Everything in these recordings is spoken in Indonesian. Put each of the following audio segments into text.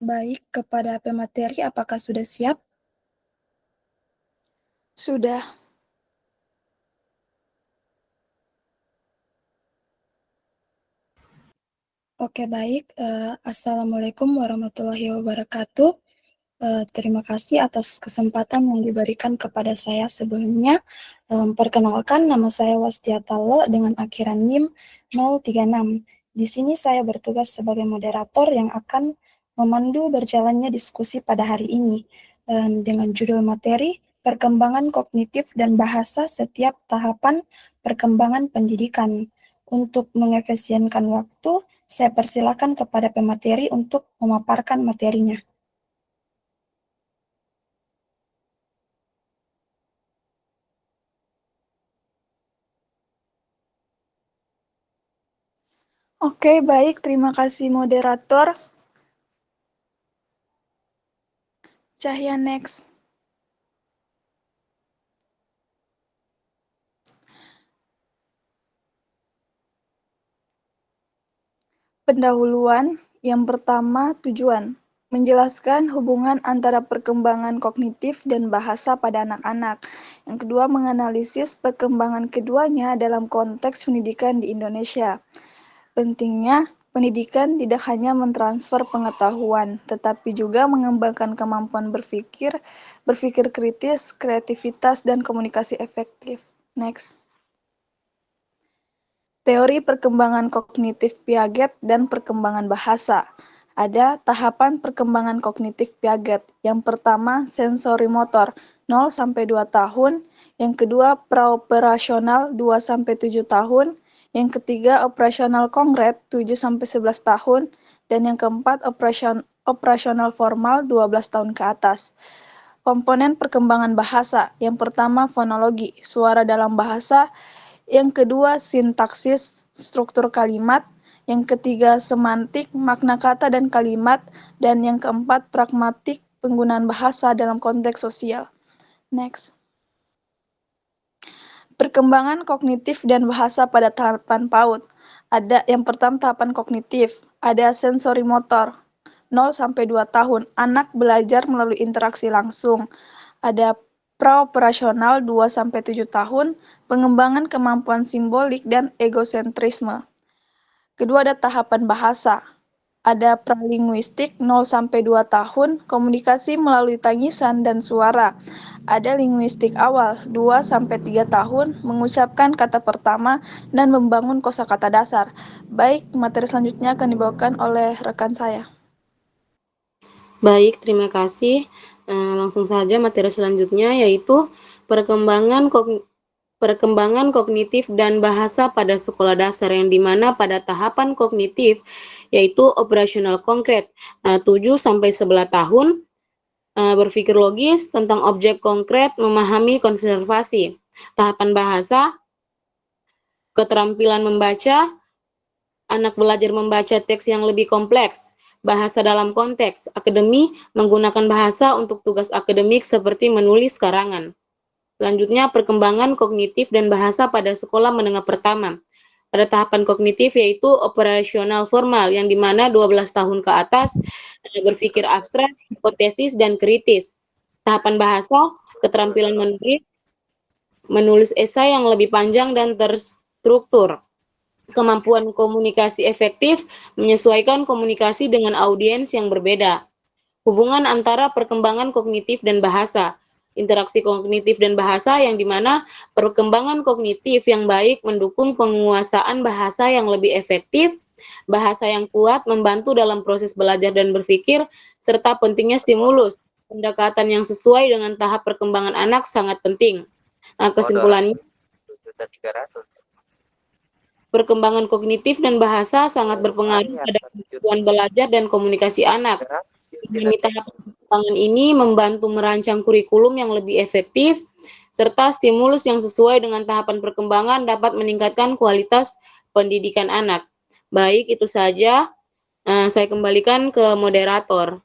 Baik, kepada pemateri apakah sudah siap? Sudah. Oke, baik. Assalamualaikum warahmatullahi wabarakatuh. Terima kasih atas kesempatan yang diberikan kepada saya sebelumnya. Perkenalkan, nama saya Wastiata Lo dengan akhiran NIM 036. Di sini saya bertugas sebagai moderator yang akan memandu berjalannya diskusi pada hari ini dengan judul materi Perkembangan Kognitif dan Bahasa Setiap Tahapan Perkembangan Pendidikan. Untuk mengefisienkan waktu, saya persilakan kepada pemateri untuk memaparkan materinya. Oke, baik. Terima kasih moderator. Cahya next. Pendahuluan. Yang pertama, tujuan. Menjelaskan hubungan antara perkembangan kognitif dan bahasa pada anak-anak. Yang kedua, menganalisis perkembangan keduanya dalam konteks pendidikan di Indonesia. Pentingnya, pendidikan tidak hanya mentransfer pengetahuan, tetapi juga mengembangkan kemampuan berpikir, berpikir kritis, kreativitas, dan komunikasi efektif. Next. Teori perkembangan kognitif Piaget dan perkembangan bahasa. Ada tahapan perkembangan kognitif Piaget. Yang pertama, sensori motor 0-2 tahun. Yang kedua, praoperasional 2-7 tahun. Yang ketiga, operasional konkret 7-11 tahun. Dan yang keempat, operasional formal 12 tahun ke atas. Komponen perkembangan bahasa. Yang pertama, fonologi, suara dalam bahasa. Yang kedua, sintaksis, struktur kalimat. Yang ketiga, semantik, makna kata dan kalimat. Dan yang keempat, pragmatik, penggunaan bahasa dalam konteks sosial. Next. Perkembangan kognitif dan bahasa pada tahapan PAUD. Ada yang pertama tahapan kognitif, ada sensori motor 0-2 tahun, anak belajar melalui interaksi langsung. Ada praoperasional 2-7 tahun, pengembangan kemampuan simbolik dan egosentrisme. Kedua ada tahapan bahasa. Ada pralinguistik 0-2 tahun, komunikasi melalui tangisan dan suara. Ada linguistik awal 2-3 tahun, mengucapkan kata pertama dan membangun kosakata dasar. Baik, materi selanjutnya akan dibawakan oleh rekan saya. Baik, terima kasih. Langsung saja materi selanjutnya yaitu perkembangan kognitif dan bahasa pada sekolah dasar, yang dimana pada tahapan kognitif yaitu operasional konkret 7-11 tahun, berpikir logis tentang objek konkret, memahami konservasi. Tahapan bahasa, keterampilan membaca, anak belajar membaca teks yang lebih kompleks. Bahasa dalam konteks akademi, menggunakan bahasa untuk tugas akademik seperti menulis karangan. Selanjutnya, perkembangan kognitif dan bahasa pada sekolah menengah pertama. Pada tahapan kognitif yaitu operasional formal, yang dimana 12 tahun ke atas, berpikir abstrak, hipotesis, dan kritis. Tahapan bahasa, keterampilan menulis esai yang lebih panjang dan terstruktur. Kemampuan komunikasi efektif, menyesuaikan komunikasi dengan audiens yang berbeda. Hubungan antara perkembangan kognitif dan bahasa. Interaksi kognitif dan bahasa, yang dimana perkembangan kognitif yang baik mendukung penguasaan bahasa yang lebih efektif, bahasa yang kuat membantu dalam proses belajar dan berpikir, serta pentingnya stimulus. Pendekatan yang sesuai dengan tahap perkembangan anak sangat penting. Nah, kesimpulannya, perkembangan kognitif dan bahasa sangat berpengaruh pada kemampuan belajar dan komunikasi anak. Memahami tahap perkembangan ini membantu merancang kurikulum yang lebih efektif, serta stimulus yang sesuai dengan tahapan perkembangan dapat meningkatkan kualitas pendidikan anak. Baik, itu saja. Saya kembalikan ke moderator.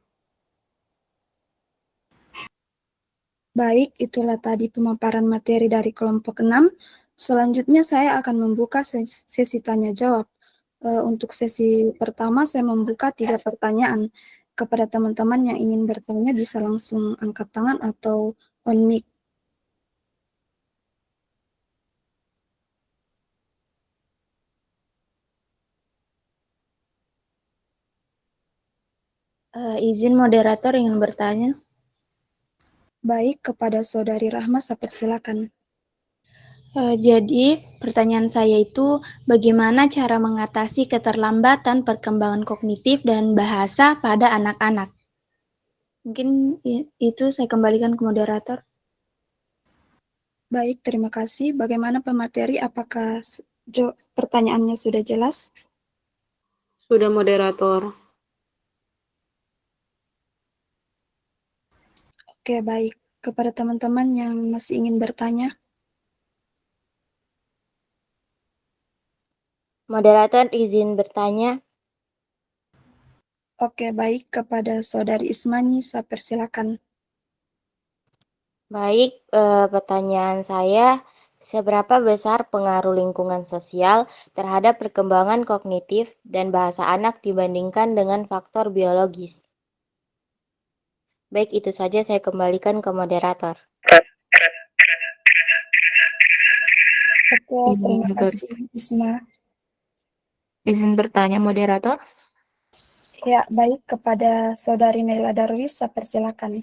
Baik, itulah tadi pemaparan materi dari kelompok 6. Selanjutnya saya akan membuka sesi tanya jawab. Untuk sesi pertama saya membuka 3 pertanyaan. kepada teman-teman yang ingin bertanya bisa langsung angkat tangan atau on mic. Izin moderator ingin bertanya. Baik, kepada Saudari Rahma, saya persilakan. Jadi, pertanyaan saya itu, bagaimana cara mengatasi keterlambatan perkembangan kognitif dan bahasa pada anak-anak? Mungkin itu saya kembalikan ke moderator. Baik, terima kasih. Bagaimana pemateri? Apakah pertanyaannya sudah jelas? Sudah moderator. Oke, baik. Kepada teman-teman yang masih ingin bertanya, Moderator izin bertanya. oke, baik. Kepada Saudari Ismani, saya persilakan. Baik, pertanyaan saya, seberapa besar pengaruh lingkungan sosial terhadap perkembangan kognitif dan bahasa anak dibandingkan dengan faktor biologis? Baik, itu saja saya kembalikan ke moderator. Oke, terima kasih, Isma. Izin bertanya moderator. Ya, baik. Kepada Saudari Naila Darwis, saya persilakan.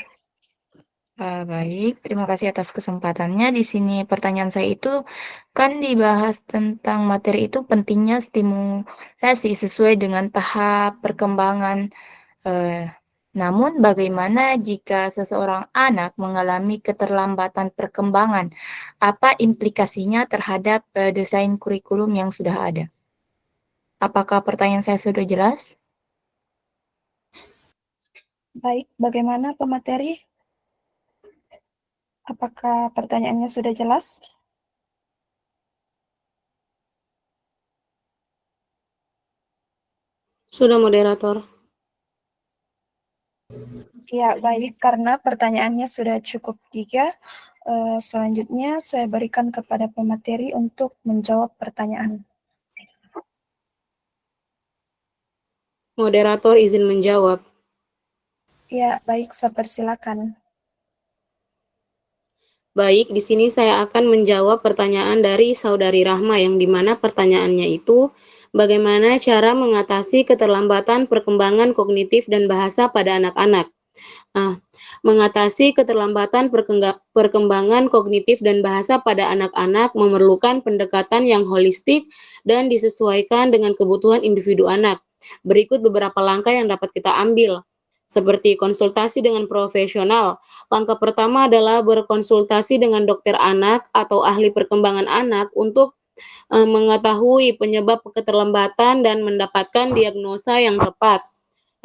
Baik, terima kasih atas kesempatannya. Di sini pertanyaan saya itu kan dibahas tentang materi itu pentingnya stimulasi sesuai dengan tahap perkembangan. Namun bagaimana jika seseorang anak mengalami keterlambatan perkembangan? Apa implikasinya terhadap desain kurikulum yang sudah ada? Apakah pertanyaan saya sudah jelas? Baik, bagaimana pemateri? Apakah pertanyaannya sudah jelas? Sudah moderator. Ya, baik. Karena pertanyaannya sudah cukup 3, selanjutnya saya berikan kepada pemateri untuk menjawab pertanyaan. Moderator izin menjawab. Ya, baik. Saya persilakan. Baik, di sini saya akan menjawab pertanyaan dari Saudari Rahma yang dimana pertanyaannya itu bagaimana cara mengatasi keterlambatan perkembangan kognitif dan bahasa pada anak-anak. Nah, mengatasi keterlambatan perkembangan kognitif dan bahasa pada anak-anak memerlukan pendekatan yang holistik dan disesuaikan dengan kebutuhan individu anak. Berikut beberapa langkah yang dapat kita ambil, seperti konsultasi dengan profesional. Langkah pertama adalah berkonsultasi dengan dokter anak atau ahli perkembangan anak untuk mengetahui penyebab keterlambatan dan mendapatkan diagnosa yang tepat.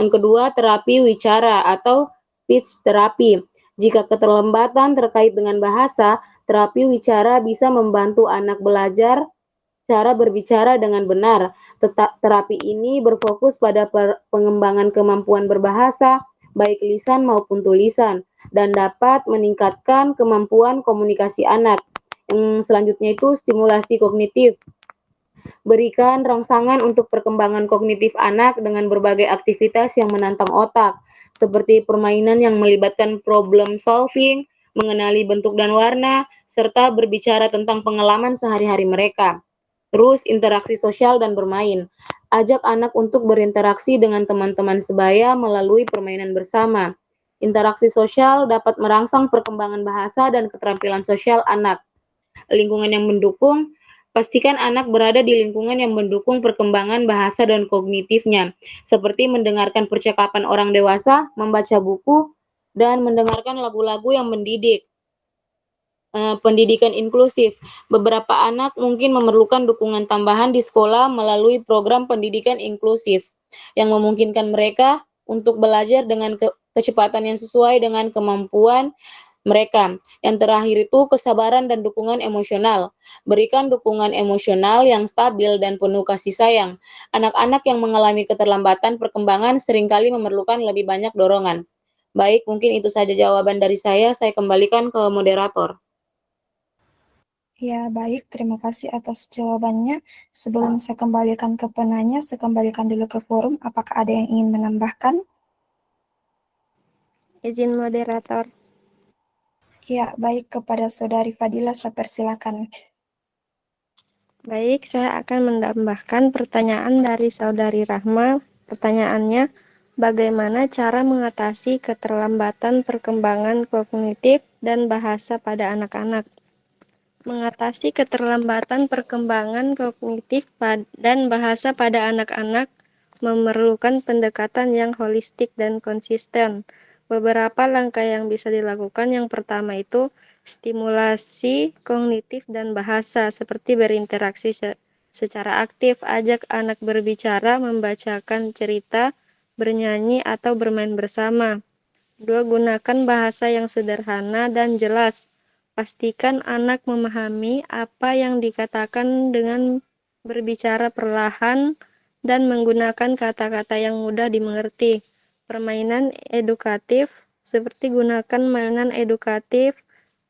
Yang kedua, terapi wicara atau speech therapy. Jika keterlambatan terkait dengan bahasa, terapi wicara bisa membantu anak belajar cara berbicara dengan benar. Terapi ini berfokus pada pengembangan kemampuan berbahasa, baik lisan maupun tulisan, dan dapat meningkatkan kemampuan komunikasi anak. Yang selanjutnya itu stimulasi kognitif. Berikan rangsangan untuk perkembangan kognitif anak dengan berbagai aktivitas yang menantang otak, seperti permainan yang melibatkan problem solving, mengenali bentuk dan warna, serta berbicara tentang pengalaman sehari-hari mereka. Terus, interaksi sosial dan bermain. Ajak anak untuk berinteraksi dengan teman-teman sebaya melalui permainan bersama. Interaksi sosial dapat merangsang perkembangan bahasa dan keterampilan sosial anak. Lingkungan yang mendukung, pastikan anak berada di lingkungan yang mendukung perkembangan bahasa dan kognitifnya, seperti mendengarkan percakapan orang dewasa, membaca buku, dan mendengarkan lagu-lagu yang mendidik. Pendidikan inklusif. Beberapa anak mungkin memerlukan dukungan tambahan di sekolah melalui program pendidikan inklusif yang memungkinkan mereka untuk belajar dengan kecepatan yang sesuai dengan kemampuan mereka. Yang terakhir itu kesabaran dan dukungan emosional. Berikan dukungan emosional yang stabil dan penuh kasih sayang. Anak-anak yang mengalami keterlambatan perkembangan seringkali memerlukan lebih banyak dorongan. Baik, mungkin itu saja jawaban dari saya. Saya kembalikan ke moderator. Ya, baik. Terima kasih atas jawabannya. Sebelum saya kembalikan ke penanya, saya kembalikan dulu ke forum. Apakah ada yang ingin menambahkan? Izin moderator. Ya, baik, kepada Saudari Fadila, saya persilakan. Baik, saya akan menambahkan pertanyaan dari Saudari Rahma. Pertanyaannya, bagaimana cara mengatasi keterlambatan perkembangan kognitif dan bahasa pada anak-anak? Mengatasi keterlambatan perkembangan kognitif dan bahasa pada anak-anak memerlukan pendekatan yang holistik dan konsisten. Beberapa langkah yang bisa dilakukan, yang pertama itu stimulasi kognitif dan bahasa, seperti berinteraksi secara aktif, ajak anak berbicara, membacakan cerita, bernyanyi, atau bermain bersama. 2. Gunakan bahasa yang sederhana dan jelas. Pastikan anak memahami apa yang dikatakan dengan berbicara perlahan dan menggunakan kata-kata yang mudah dimengerti. Permainan edukatif, seperti gunakan mainan edukatif,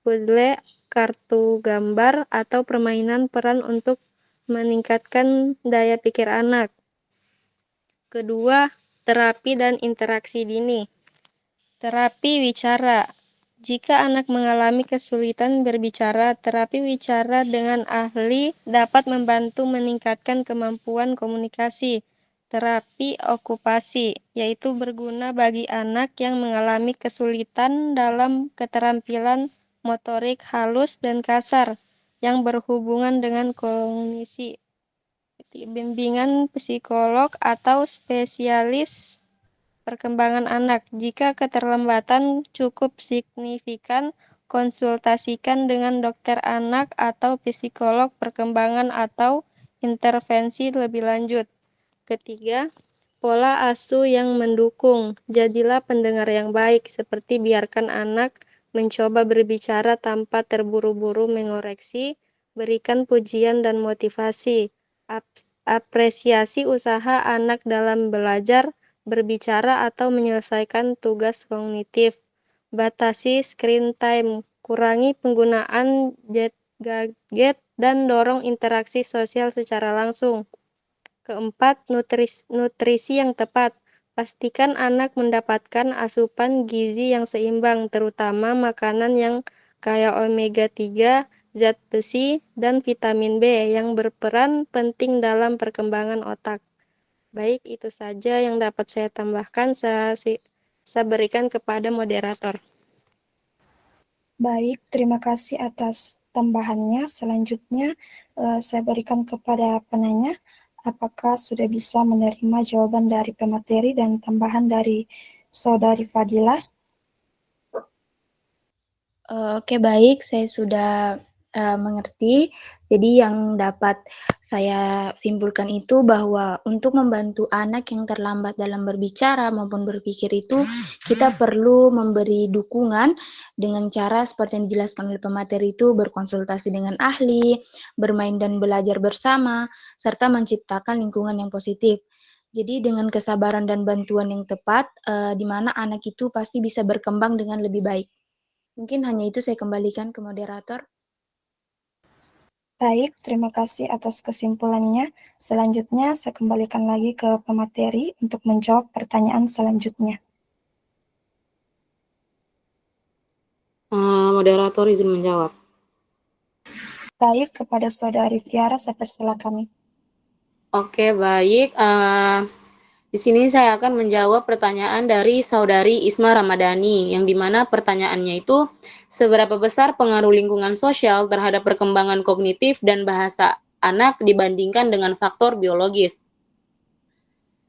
puzzle, kartu gambar, atau permainan peran untuk meningkatkan daya pikir anak. Kedua, terapi dan interaksi dini. Terapi wicara. Jika anak mengalami kesulitan berbicara, terapi wicara dengan ahli dapat membantu meningkatkan kemampuan komunikasi. Terapi okupasi, yaitu berguna bagi anak yang mengalami kesulitan dalam keterampilan motorik halus dan kasar yang berhubungan dengan kognisi. Bimbingan psikolog atau spesialis perkembangan anak. Jika keterlambatan cukup signifikan, konsultasikan dengan dokter anak atau psikolog perkembangan atau intervensi lebih lanjut. Ketiga, pola asuh yang mendukung. Jadilah pendengar yang baik, seperti biarkan anak mencoba berbicara tanpa terburu-buru mengoreksi, berikan pujian dan motivasi, apresiasi usaha anak dalam belajar, berbicara, atau menyelesaikan tugas kognitif. Batasi screen time, kurangi penggunaan gadget dan dorong interaksi sosial secara langsung. Keempat, nutrisi yang tepat. Pastikan anak mendapatkan asupan gizi yang seimbang, terutama makanan yang kaya omega 3, zat besi, dan vitamin B yang berperan penting dalam perkembangan otak. Baik, itu saja yang dapat saya tambahkan. Saya berikan kepada moderator. Baik, terima kasih atas tambahannya. Selanjutnya, saya berikan kepada penanya. Apakah sudah bisa menerima jawaban dari pemateri dan tambahan dari Saudari Fadila? Oke, baik, saya sudah mengerti. Jadi yang dapat saya simpulkan itu bahwa untuk membantu anak yang terlambat dalam berbicara maupun berpikir itu, kita perlu memberi dukungan dengan cara seperti yang dijelaskan oleh pemateri itu, berkonsultasi dengan ahli, bermain dan belajar bersama, serta menciptakan lingkungan yang positif. Jadi dengan kesabaran dan bantuan yang tepat, di mana anak itu pasti bisa berkembang dengan lebih baik. Mungkin hanya itu, saya kembalikan ke moderator. Baik, terima kasih atas kesimpulannya. Selanjutnya, saya kembalikan lagi ke pemateri untuk menjawab pertanyaan selanjutnya. Moderator izin menjawab. Baik, kepada Saudari Tiara, saya persilakan. Oke, baik. Di sini saya akan menjawab pertanyaan dari Saudari Isma Ramadhani, yang dimana pertanyaannya itu, seberapa besar pengaruh lingkungan sosial terhadap perkembangan kognitif dan bahasa anak dibandingkan dengan faktor biologis?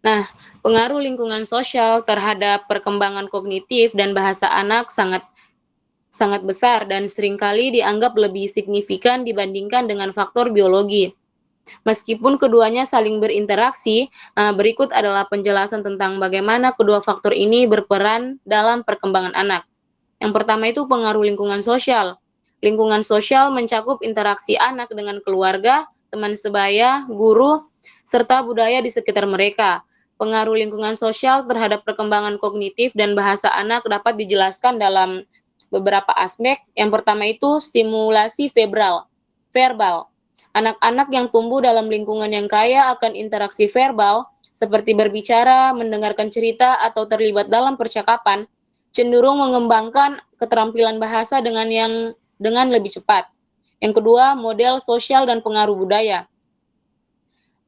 Nah, pengaruh lingkungan sosial terhadap perkembangan kognitif dan bahasa anak sangat besar dan seringkali dianggap lebih signifikan dibandingkan dengan faktor biologi. Meskipun keduanya saling berinteraksi, berikut adalah penjelasan tentang bagaimana kedua faktor ini berperan dalam perkembangan anak. Yang pertama itu pengaruh lingkungan sosial. Lingkungan sosial mencakup interaksi anak dengan keluarga, teman sebaya, guru, serta budaya di sekitar mereka. Pengaruh lingkungan sosial terhadap perkembangan kognitif dan bahasa anak dapat dijelaskan dalam beberapa aspek. Yang pertama itu stimulasi verbal. Anak-anak yang tumbuh dalam lingkungan yang kaya akan interaksi verbal, seperti berbicara, mendengarkan cerita, atau terlibat dalam percakapan, cenderung mengembangkan keterampilan bahasa dengan lebih cepat. Yang kedua, model sosial dan pengaruh budaya.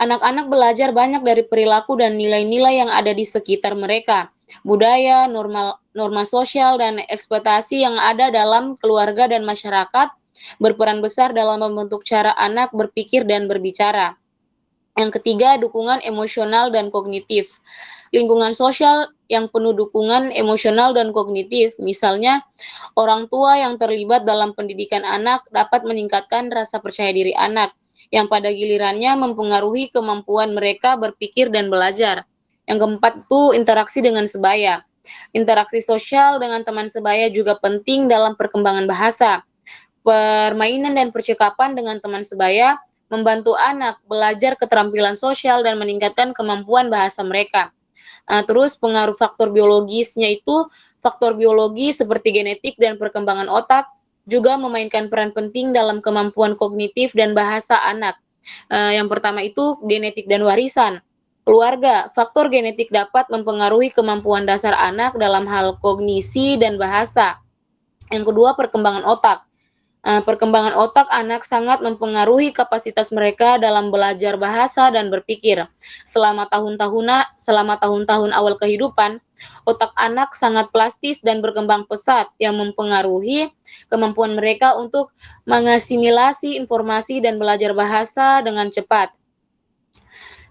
Anak-anak belajar banyak dari perilaku dan nilai-nilai yang ada di sekitar mereka. Budaya, norma sosial, dan ekspektasi yang ada dalam keluarga dan masyarakat berperan besar dalam membentuk cara anak berpikir dan berbicara. Yang ketiga, dukungan emosional dan kognitif. Lingkungan sosial yang penuh dukungan emosional dan kognitif, misalnya orang tua yang terlibat dalam pendidikan anak dapat meningkatkan rasa percaya diri anak, yang pada gilirannya mempengaruhi kemampuan mereka berpikir dan belajar. Yang keempat itu interaksi dengan sebaya. Interaksi sosial dengan teman sebaya juga penting dalam perkembangan bahasa. Permainan dan percakapan dengan teman sebaya membantu anak belajar keterampilan sosial dan meningkatkan kemampuan bahasa mereka. Terus pengaruh faktor biologisnya itu, faktor biologi seperti genetik dan perkembangan otak juga memainkan peran penting dalam kemampuan kognitif dan bahasa anak. Yang pertama itu genetik dan warisan. Keluarga, faktor genetik dapat mempengaruhi kemampuan dasar anak dalam hal kognisi dan bahasa. Yang kedua, perkembangan otak. Perkembangan otak anak sangat mempengaruhi kapasitas mereka dalam belajar bahasa dan berpikir. Selama tahun-tahun awal kehidupan, otak anak sangat plastis dan berkembang pesat yang mempengaruhi kemampuan mereka untuk mengasimilasi informasi dan belajar bahasa dengan cepat.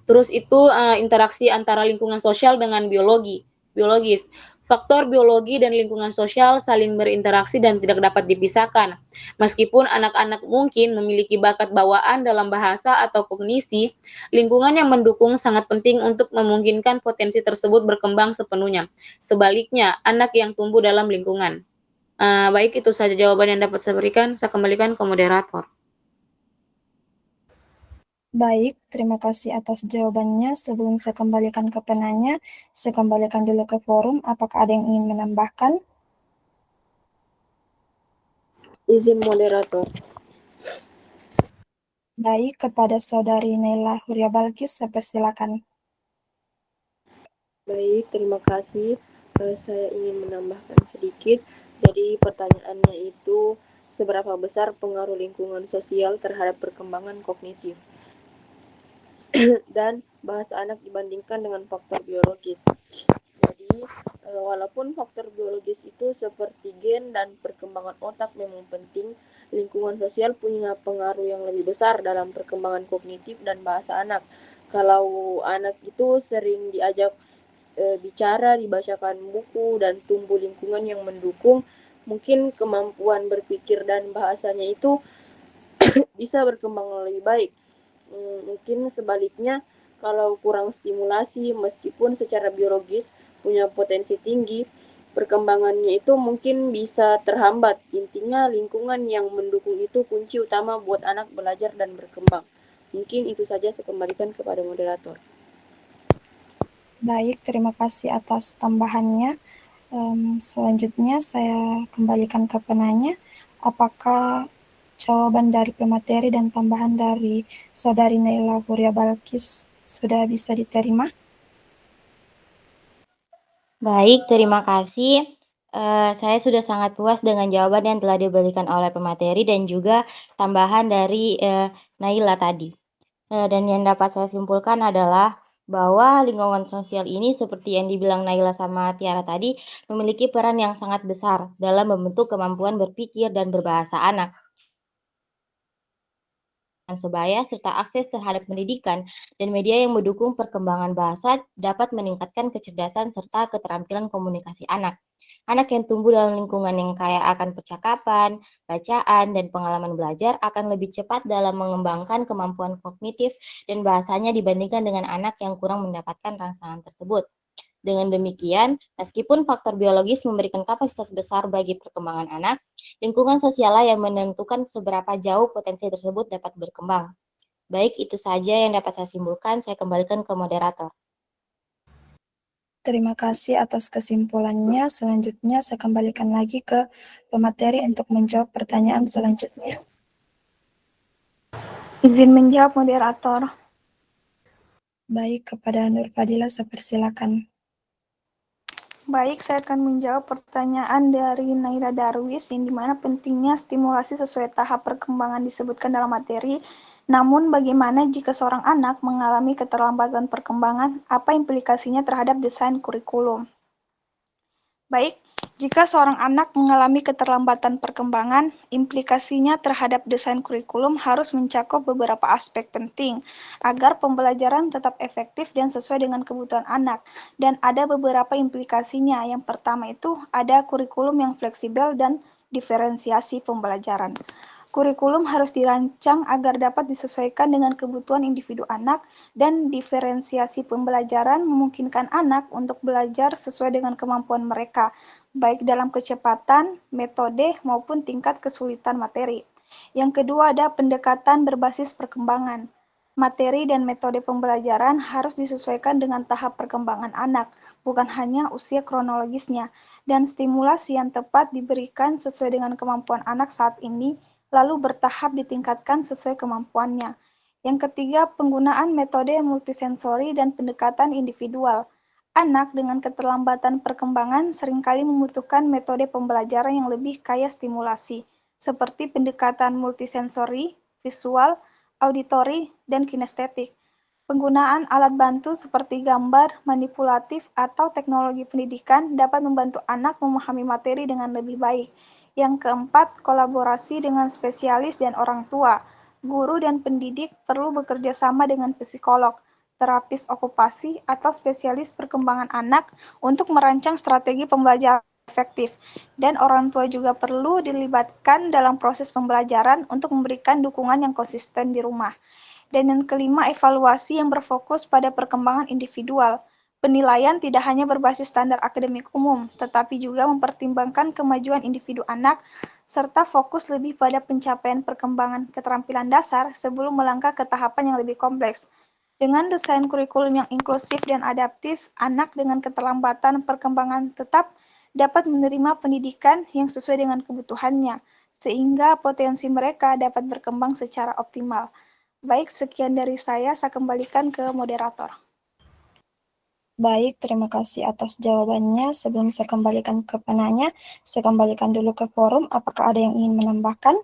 Terus itu interaksi antara lingkungan sosial dengan biologis. Faktor biologi dan lingkungan sosial saling berinteraksi dan tidak dapat dipisahkan. Meskipun anak-anak mungkin memiliki bakat bawaan dalam bahasa atau kognisi, lingkungan yang mendukung sangat penting untuk memungkinkan potensi tersebut berkembang sepenuhnya. Sebaliknya, anak yang tumbuh dalam lingkungan. Baik, itu saja jawaban yang dapat saya berikan. Saya kembalikan ke moderator. Baik, terima kasih atas jawabannya. Sebelum saya kembalikan ke penanya, saya kembalikan dulu ke forum. Apakah ada yang ingin menambahkan? Izin moderator. Baik, kepada Saudari Naila Huria Balkis, saya persilakan. Baik, terima kasih. Saya ingin menambahkan sedikit. Jadi pertanyaannya itu, seberapa besar pengaruh lingkungan sosial terhadap perkembangan kognitif dan bahasa anak dibandingkan dengan faktor biologis. Jadi, walaupun faktor biologis itu seperti gen dan perkembangan otak memang penting, lingkungan sosial punya pengaruh yang lebih besar dalam perkembangan kognitif dan bahasa anak. Kalau anak itu sering diajak bicara, dibacakan buku, dan tumbuh lingkungan yang mendukung, mungkin kemampuan berpikir dan bahasanya itu bisa berkembang lebih baik. Mungkin sebaliknya, kalau kurang stimulasi, meskipun secara biologis punya potensi tinggi, perkembangannya itu mungkin bisa terhambat. Intinya lingkungan yang mendukung itu kunci utama buat anak belajar dan berkembang. Mungkin itu saja, saya kembalikan kepada moderator. Baik, terima kasih atas tambahannya. Selanjutnya saya kembalikan ke penanya. Apakah jawaban dari pemateri dan tambahan dari Saudari Naila Huria Balkis sudah bisa diterima? Baik, terima kasih. Saya sudah sangat puas dengan jawaban yang telah diberikan oleh pemateri dan juga tambahan dari Naila tadi. Dan yang dapat saya simpulkan adalah bahwa lingkungan sosial ini seperti yang dibilang Naila sama Tiara tadi memiliki peran yang sangat besar dalam membentuk kemampuan berpikir dan berbahasa anak. Sebaya serta akses terhadap pendidikan dan media yang mendukung perkembangan bahasa dapat meningkatkan kecerdasan serta keterampilan komunikasi anak. Anak yang tumbuh dalam lingkungan yang kaya akan percakapan, bacaan, dan pengalaman belajar akan lebih cepat dalam mengembangkan kemampuan kognitif dan bahasanya dibandingkan dengan anak yang kurang mendapatkan rangsangan tersebut. Dengan demikian, meskipun faktor biologis memberikan kapasitas besar bagi perkembangan anak, lingkungan sosiallah yang menentukan seberapa jauh potensi tersebut dapat berkembang. Baik, itu saja yang dapat saya simpulkan. Saya kembalikan ke moderator. Terima kasih atas kesimpulannya. Selanjutnya saya kembalikan lagi ke pemateri untuk menjawab pertanyaan selanjutnya. Izin menjawab moderator. Baik, kepada Nur Fadila saya persilakan. Baik, saya akan menjawab pertanyaan dari Naira Darwis, yang dimana pentingnya stimulasi sesuai tahap perkembangan disebutkan dalam materi. Namun, bagaimana jika seorang anak mengalami keterlambatan perkembangan? Apa implikasinya terhadap desain kurikulum? Baik, jika seorang anak mengalami keterlambatan perkembangan, implikasinya terhadap desain kurikulum harus mencakup beberapa aspek penting agar pembelajaran tetap efektif dan sesuai dengan kebutuhan anak. Dan ada beberapa implikasinya. Yang pertama itu ada kurikulum yang fleksibel dan diferensiasi pembelajaran. Kurikulum harus dirancang agar dapat disesuaikan dengan kebutuhan individu anak, dan diferensiasi pembelajaran memungkinkan anak untuk belajar sesuai dengan kemampuan mereka, baik dalam kecepatan, metode, maupun tingkat kesulitan materi. Yang kedua ada pendekatan berbasis perkembangan. Materi dan metode pembelajaran harus disesuaikan dengan tahap perkembangan anak, bukan hanya usia kronologisnya, dan stimulasi yang tepat diberikan sesuai dengan kemampuan anak saat ini, lalu bertahap ditingkatkan sesuai kemampuannya. Yang ketiga, penggunaan metode multisensori dan pendekatan individual. Anak dengan keterlambatan perkembangan seringkali membutuhkan metode pembelajaran yang lebih kaya stimulasi, seperti pendekatan multisensori, visual, auditori, dan kinestetik. Penggunaan alat bantu seperti gambar, manipulatif, atau teknologi pendidikan dapat membantu anak memahami materi dengan lebih baik. Yang keempat, kolaborasi dengan spesialis dan orang tua. Guru dan pendidik perlu bekerja sama dengan psikolog, terapis okupasi, atau spesialis perkembangan anak untuk merancang strategi pembelajaran efektif. Dan orang tua juga perlu dilibatkan dalam proses pembelajaran untuk memberikan dukungan yang konsisten di rumah. Dan yang kelima, evaluasi yang berfokus pada perkembangan individual. Penilaian tidak hanya berbasis standar akademik umum, tetapi juga mempertimbangkan kemajuan individu anak, serta fokus lebih pada pencapaian perkembangan keterampilan dasar sebelum melangkah ke tahapan yang lebih kompleks. Dengan desain kurikulum yang inklusif dan adaptif, anak dengan keterlambatan perkembangan tetap dapat menerima pendidikan yang sesuai dengan kebutuhannya, sehingga potensi mereka dapat berkembang secara optimal. Baik, sekian dari saya kembalikan ke moderator. Baik, terima kasih atas jawabannya. Sebelum saya kembalikan ke penanya, saya kembalikan dulu ke forum. Apakah ada yang ingin menambahkan?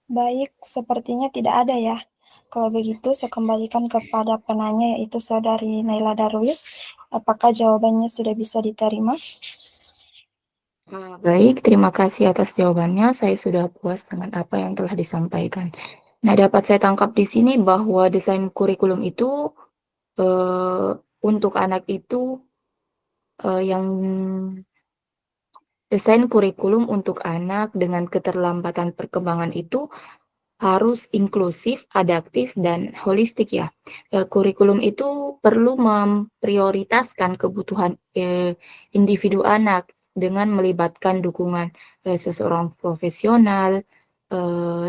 Baik, sepertinya tidak ada ya. Kalau begitu, saya kembalikan kepada penanya, yaitu Saudari Naila Darwis. Apakah jawabannya sudah bisa diterima? Baik, terima kasih atas jawabannya. Saya sudah puas dengan apa yang telah disampaikan. Nah, dapat saya tangkap di sini bahwa desain kurikulum itu untuk anak itu yang desain kurikulum untuk anak dengan keterlambatan perkembangan itu harus inklusif, adaptif, dan holistik ya. Kurikulum itu perlu memprioritaskan kebutuhan individu anak dengan melibatkan dukungan seseorang profesional,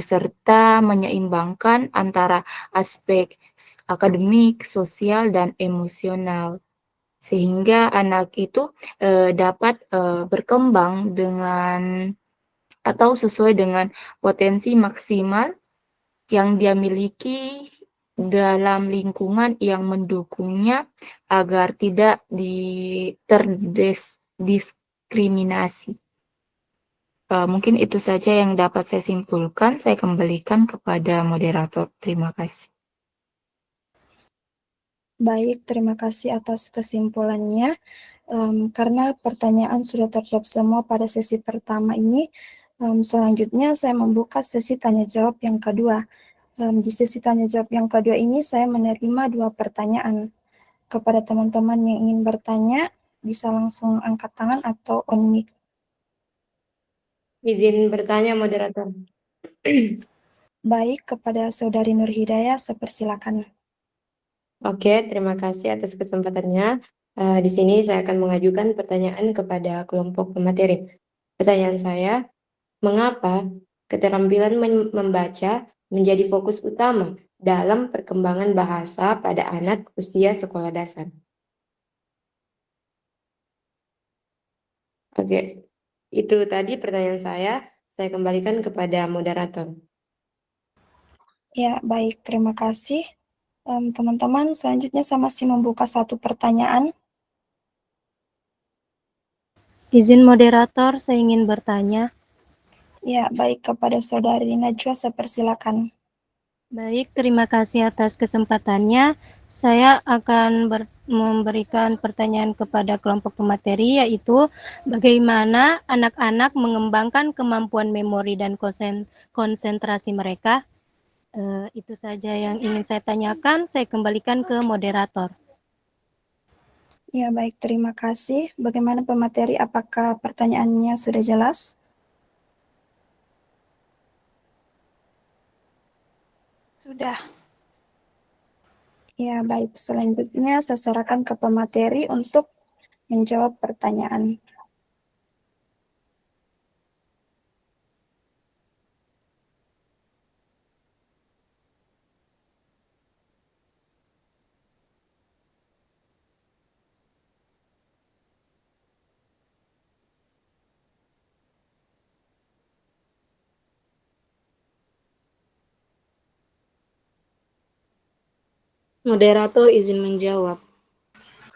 serta menyeimbangkan antara aspek akademik, sosial, dan emosional. Sehingga anak itu dapat berkembang dengan atau sesuai dengan potensi maksimal yang dia miliki dalam lingkungan yang mendukungnya agar tidak terdiskriminasi. Mungkin itu saja yang dapat saya simpulkan. Saya kembalikan kepada moderator. Terima kasih. Baik, terima kasih atas kesimpulannya. Karena pertanyaan sudah terjawab semua pada sesi pertama ini, selanjutnya saya membuka sesi tanya jawab yang kedua. Di sesi tanya jawab yang kedua ini saya menerima 2 pertanyaan. Kepada teman-teman yang ingin bertanya, bisa langsung angkat tangan atau on mic. Izin bertanya, moderator. Baik, kepada Saudari Nur Hidayah, saya persilakan. Oke, terima kasih atas kesempatannya. Di sini saya akan mengajukan pertanyaan kepada kelompok pemateri. Pertanyaan saya, mengapa keterampilan membaca menjadi fokus utama dalam perkembangan bahasa pada anak usia sekolah dasar? Oke, itu tadi pertanyaan saya. Saya kembalikan kepada moderator. Ya, baik. Terima kasih. Teman-teman, selanjutnya saya masih membuka satu pertanyaan. Izin moderator, saya ingin bertanya. Ya, baik. Kepada Saudari Najwa, saya persilakan. Baik, terima kasih atas kesempatannya. Saya akan memberikan pertanyaan kepada kelompok pemateri, yaitu bagaimana anak-anak mengembangkan kemampuan memori dan konsentrasi mereka. Itu saja yang ingin saya tanyakan. Saya kembalikan ke moderator. Ya, baik. Terima kasih. Bagaimana pemateri? Apakah pertanyaannya sudah jelas? Sudah. Ya, baik. Selanjutnya saya serahkan ke pemateri untuk menjawab pertanyaan. Moderator izin menjawab.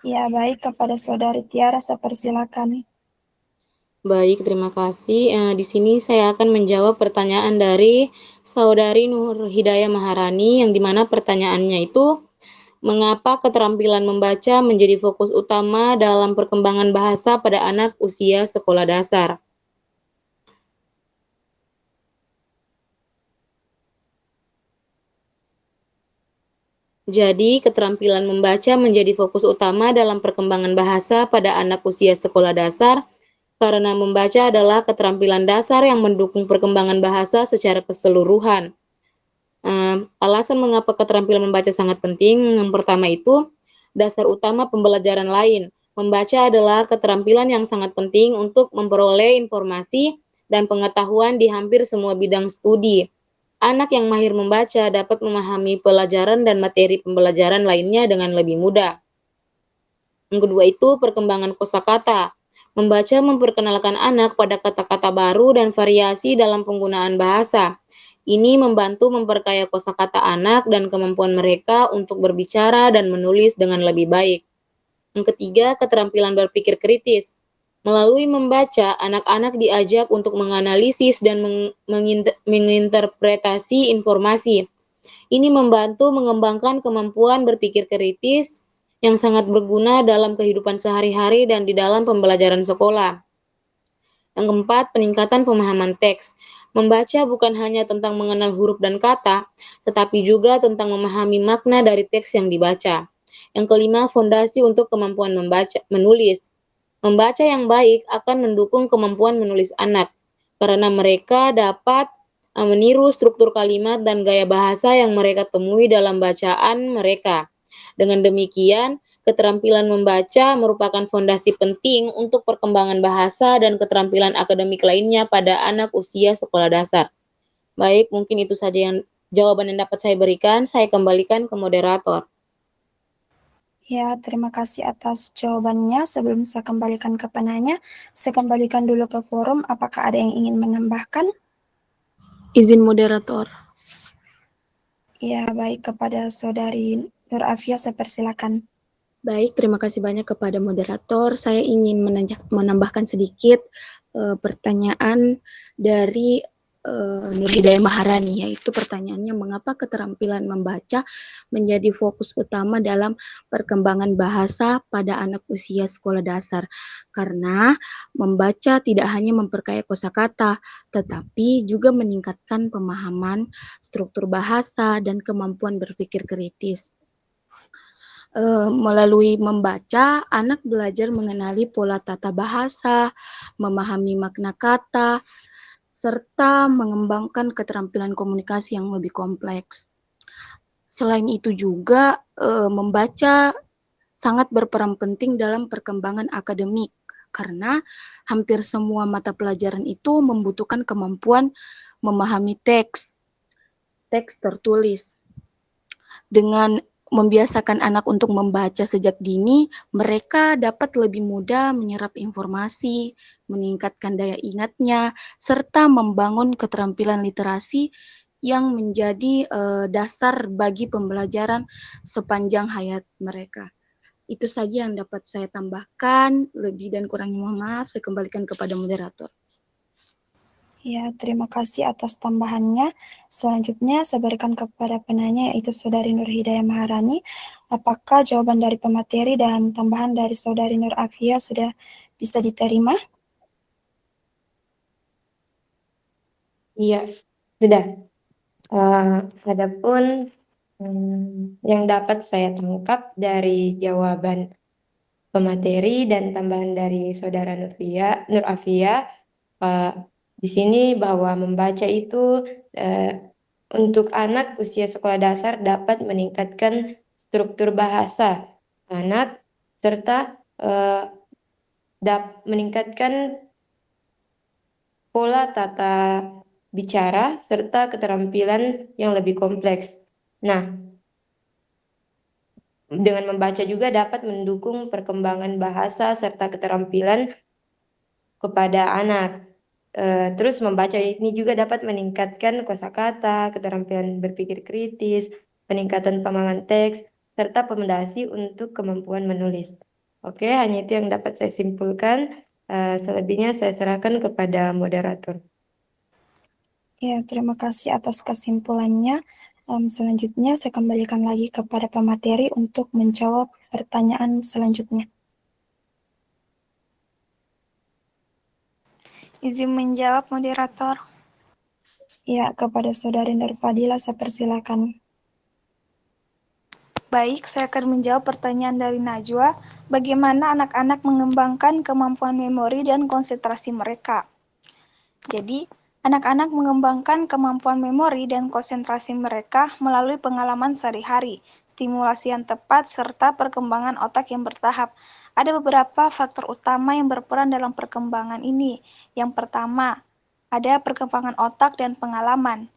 Ya, baik. Kepada Saudari Tiara, saya persilakan. Baik, terima kasih. Di sini saya akan menjawab pertanyaan dari Saudari Nur Hidayah Maharani, yang dimana pertanyaannya itu, mengapa keterampilan membaca menjadi fokus utama dalam perkembangan bahasa pada anak usia sekolah dasar? Jadi, keterampilan membaca menjadi fokus utama dalam perkembangan bahasa pada anak usia sekolah dasar karena membaca adalah keterampilan dasar yang mendukung perkembangan bahasa secara keseluruhan. Alasan mengapa keterampilan membaca sangat penting, yang pertama itu, dasar utama pembelajaran lain. Membaca adalah keterampilan yang sangat penting untuk memperoleh informasi dan pengetahuan di hampir semua bidang studi. Anak yang mahir membaca dapat memahami pelajaran dan materi pembelajaran lainnya dengan lebih mudah. Yang kedua itu perkembangan kosakata. Membaca memperkenalkan anak pada kata-kata baru dan variasi dalam penggunaan bahasa. Ini membantu memperkaya kosakata anak dan kemampuan mereka untuk berbicara dan menulis dengan lebih baik. Yang ketiga, keterampilan berpikir kritis. Melalui membaca, anak-anak diajak untuk menganalisis dan menginterpretasi informasi. Ini membantu mengembangkan kemampuan berpikir kritis yang sangat berguna dalam kehidupan sehari-hari dan di dalam pembelajaran sekolah. Yang keempat, peningkatan pemahaman teks. Membaca bukan hanya tentang mengenal huruf dan kata, tetapi juga tentang memahami makna dari teks yang dibaca. Yang kelima, fondasi untuk kemampuan menulis. Membaca yang baik akan mendukung kemampuan menulis anak, karena mereka dapat meniru struktur kalimat dan gaya bahasa yang mereka temui dalam bacaan mereka. Dengan demikian, keterampilan membaca merupakan fondasi penting untuk perkembangan bahasa dan keterampilan akademik lainnya pada anak usia sekolah dasar. Baik, mungkin itu saja yang jawaban yang dapat saya berikan. Saya kembalikan ke moderator. Ya, terima kasih atas jawabannya. Sebelum saya kembalikan ke penanya, saya kembalikan dulu ke forum. Apakah ada yang ingin menambahkan? Izin moderator. Ya, baik. Kepada Saudari Nur Afia, saya persilakan. Baik, terima kasih banyak kepada moderator. Saya ingin menambahkan sedikit pertanyaan dari Nur Hidayah Maharani, yaitu pertanyaannya, mengapa keterampilan membaca menjadi fokus utama dalam perkembangan bahasa pada anak usia sekolah dasar? Karena membaca tidak hanya memperkaya kosakata, tetapi juga meningkatkan pemahaman struktur bahasa dan kemampuan berpikir kritis. Melalui membaca, anak belajar mengenali pola tata bahasa, memahami makna kata, serta mengembangkan keterampilan komunikasi yang lebih kompleks. Selain itu juga, membaca sangat berperan penting dalam perkembangan akademik, karena hampir semua mata pelajaran itu membutuhkan kemampuan memahami teks tertulis. Dengan membiasakan anak untuk membaca sejak dini, mereka dapat lebih mudah menyerap informasi, meningkatkan daya ingatnya, serta membangun keterampilan literasi yang menjadi dasar bagi pembelajaran sepanjang hayat mereka. Itu saja yang dapat saya tambahkan. Lebih dan kurangnya mohon maaf, saya kembalikan kepada moderator. Ya, terima kasih atas tambahannya. Selanjutnya saya berikan kepada penanya yaitu Saudari Nur Hidayah Maharani. Apakah jawaban dari pemateri dan tambahan dari Saudari Nur Afia sudah bisa diterima? Iya, sudah. Adapun yang dapat saya tangkap dari jawaban pemateri dan tambahan dari Saudara Nur Afia, di sini bahwa membaca itu untuk anak usia sekolah dasar dapat meningkatkan struktur bahasa anak serta meningkatkan pola tata bicara serta keterampilan yang lebih kompleks. Nah, dengan membaca juga dapat mendukung perkembangan bahasa serta keterampilan kepada anak. Terus membaca ini juga dapat meningkatkan kosakata, keterampilan berpikir kritis, peningkatan pemahaman teks, serta pondasi untuk kemampuan menulis. Oke, hanya itu yang dapat saya simpulkan. Selebihnya saya serahkan kepada moderator. Ya, terima kasih atas kesimpulannya. Selanjutnya saya kembalikan lagi kepada pemateri untuk menjawab pertanyaan selanjutnya. Izin menjawab, moderator. Ya, kepada Saudari Nur Fadila saya persilakan. Baik, saya akan menjawab pertanyaan dari Najwa. Bagaimana anak-anak mengembangkan kemampuan memori dan konsentrasi mereka? Jadi, anak-anak mengembangkan kemampuan memori dan konsentrasi mereka melalui pengalaman sehari-hari, stimulasi yang tepat, serta perkembangan otak yang bertahap. Ada beberapa faktor utama yang berperan dalam perkembangan ini. Yang pertama, ada perkembangan otak dan pengalaman.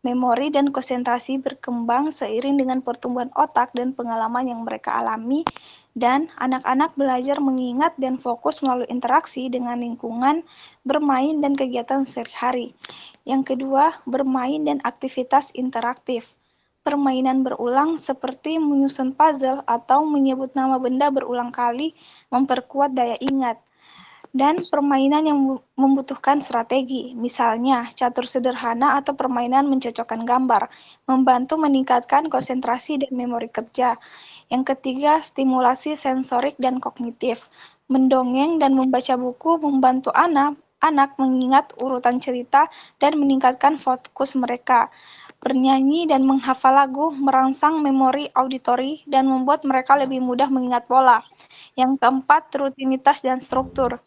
Memori dan konsentrasi berkembang seiring dengan pertumbuhan otak dan pengalaman yang mereka alami, dan anak-anak belajar mengingat dan fokus melalui interaksi dengan lingkungan, bermain, dan kegiatan sehari-hari. Yang kedua, bermain dan aktivitas interaktif. Permainan berulang seperti menyusun puzzle atau menyebut nama benda berulang kali memperkuat daya ingat. Dan permainan yang membutuhkan strategi, misalnya catur sederhana atau permainan mencocokkan gambar, membantu meningkatkan konsentrasi dan memori kerja. Yang ketiga, stimulasi sensorik dan kognitif. Mendongeng dan membaca buku membantu anak mengingat urutan cerita dan meningkatkan fokus mereka. Bernyanyi dan menghafal lagu merangsang memori auditori dan membuat mereka lebih mudah mengingat pola. Yang keempat, rutinitas dan struktur.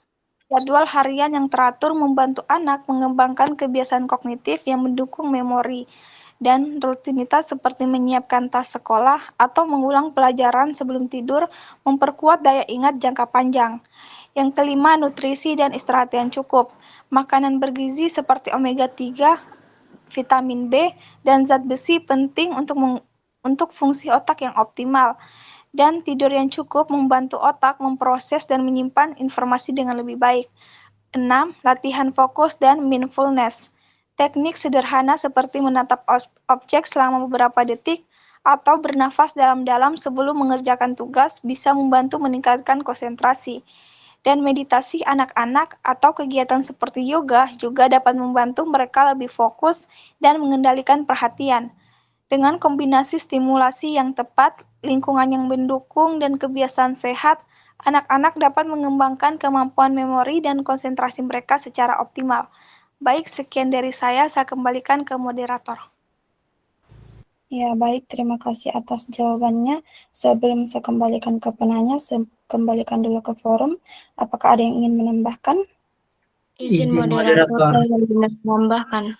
Jadwal harian yang teratur membantu anak mengembangkan kebiasaan kognitif yang mendukung memori, dan rutinitas seperti menyiapkan tas sekolah atau mengulang pelajaran sebelum tidur memperkuat daya ingat jangka panjang. Yang kelima, nutrisi dan istirahat yang cukup. Makanan bergizi seperti omega 3, vitamin B, dan zat besi penting untuk fungsi otak yang optimal. Dan tidur yang cukup membantu otak memproses dan menyimpan informasi dengan lebih baik. 6. Latihan fokus dan mindfulness. Teknik sederhana seperti menatap objek selama beberapa detik atau bernafas dalam-dalam sebelum mengerjakan tugas bisa membantu meningkatkan konsentrasi. Dan meditasi anak-anak atau kegiatan seperti yoga juga dapat membantu mereka lebih fokus dan mengendalikan perhatian. Dengan kombinasi stimulasi yang tepat, lingkungan yang mendukung, dan kebiasaan sehat, anak-anak dapat mengembangkan kemampuan memori dan konsentrasi mereka secara optimal. Baik, sekian dari saya kembalikan ke moderator. Ya, baik. Terima kasih atas jawabannya. Sebelum saya kembalikan ke penanya, saya kembalikan dulu ke forum. Apakah ada yang ingin menambahkan? Izin moderator menambahkan.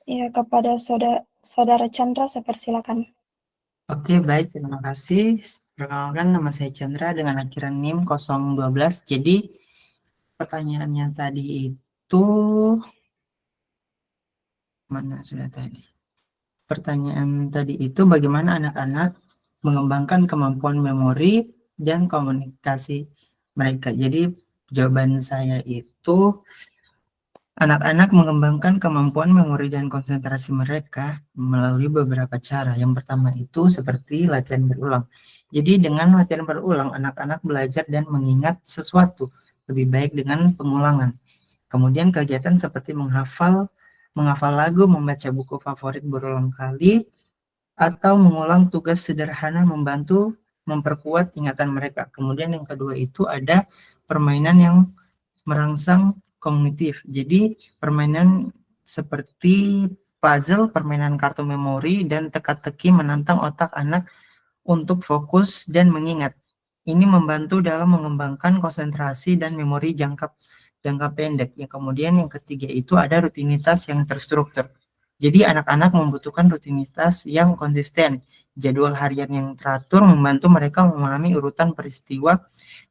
Ya, kepada Saudara Chandra, saya persilakan. Oke, baik. Terima kasih. Perkenalkan, nama saya Chandra dengan akhiran NIM 012. Jadi, pertanyaannya tadi itu... Mana sudah tadi? pertanyaan tadi itu bagaimana anak-anak mengembangkan kemampuan memori dan komunikasi mereka. Jadi jawaban saya itu anak-anak mengembangkan kemampuan memori dan konsentrasi mereka melalui beberapa cara. Yang pertama itu seperti latihan berulang. Jadi dengan latihan berulang, anak-anak belajar dan mengingat sesuatu lebih baik dengan pengulangan. Kemudian kegiatan seperti menghafal lagu, membaca buku favorit berulang kali, atau mengulang tugas sederhana membantu memperkuat ingatan mereka. Kemudian yang kedua itu ada permainan yang merangsang kognitif. Jadi permainan seperti puzzle, permainan kartu memori, dan teka-teki menantang otak anak untuk fokus dan mengingat. Ini membantu dalam mengembangkan konsentrasi dan memori jangka pendek. Ya, kemudian yang ketiga itu ada rutinitas yang terstruktur. Jadi anak-anak membutuhkan rutinitas yang konsisten. Jadwal harian yang teratur membantu mereka memahami urutan peristiwa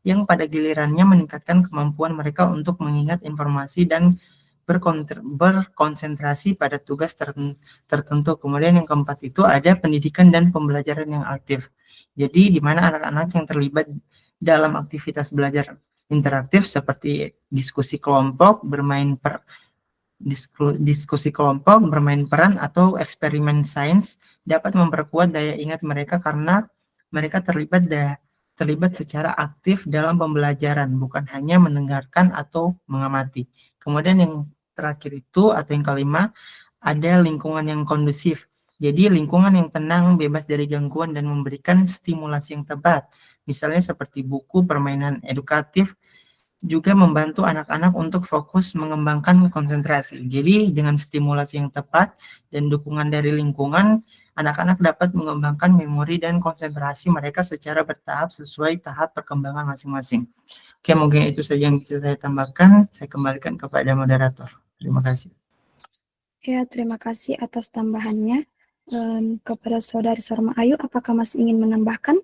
yang pada gilirannya meningkatkan kemampuan mereka untuk mengingat informasi dan berkonsentrasi pada tugas tertentu. Kemudian yang keempat itu ada pendidikan dan pembelajaran yang aktif. Jadi di mana anak-anak yang terlibat dalam aktivitas belajar interaktif seperti diskusi kelompok, bermain peran atau eksperimen sains dapat memperkuat daya ingat mereka karena mereka terlibat secara aktif dalam pembelajaran, bukan hanya mendengarkan atau mengamati. Kemudian yang terakhir itu atau yang kelima, ada lingkungan yang kondusif. Jadi lingkungan yang tenang, bebas dari gangguan dan memberikan stimulasi yang tepat. Misalnya seperti buku, permainan edukatif, juga membantu anak-anak untuk fokus mengembangkan konsentrasi. Jadi dengan stimulasi yang tepat dan dukungan dari lingkungan, anak-anak dapat mengembangkan memori dan konsentrasi mereka secara bertahap sesuai tahap perkembangan masing-masing. Oke, mungkin itu saja yang bisa saya tambahkan. Saya kembalikan kepada moderator. Terima kasih. Ya, terima kasih atas tambahannya. Kepada Saudari Sarma Ayu, apakah masih ingin menambahkan?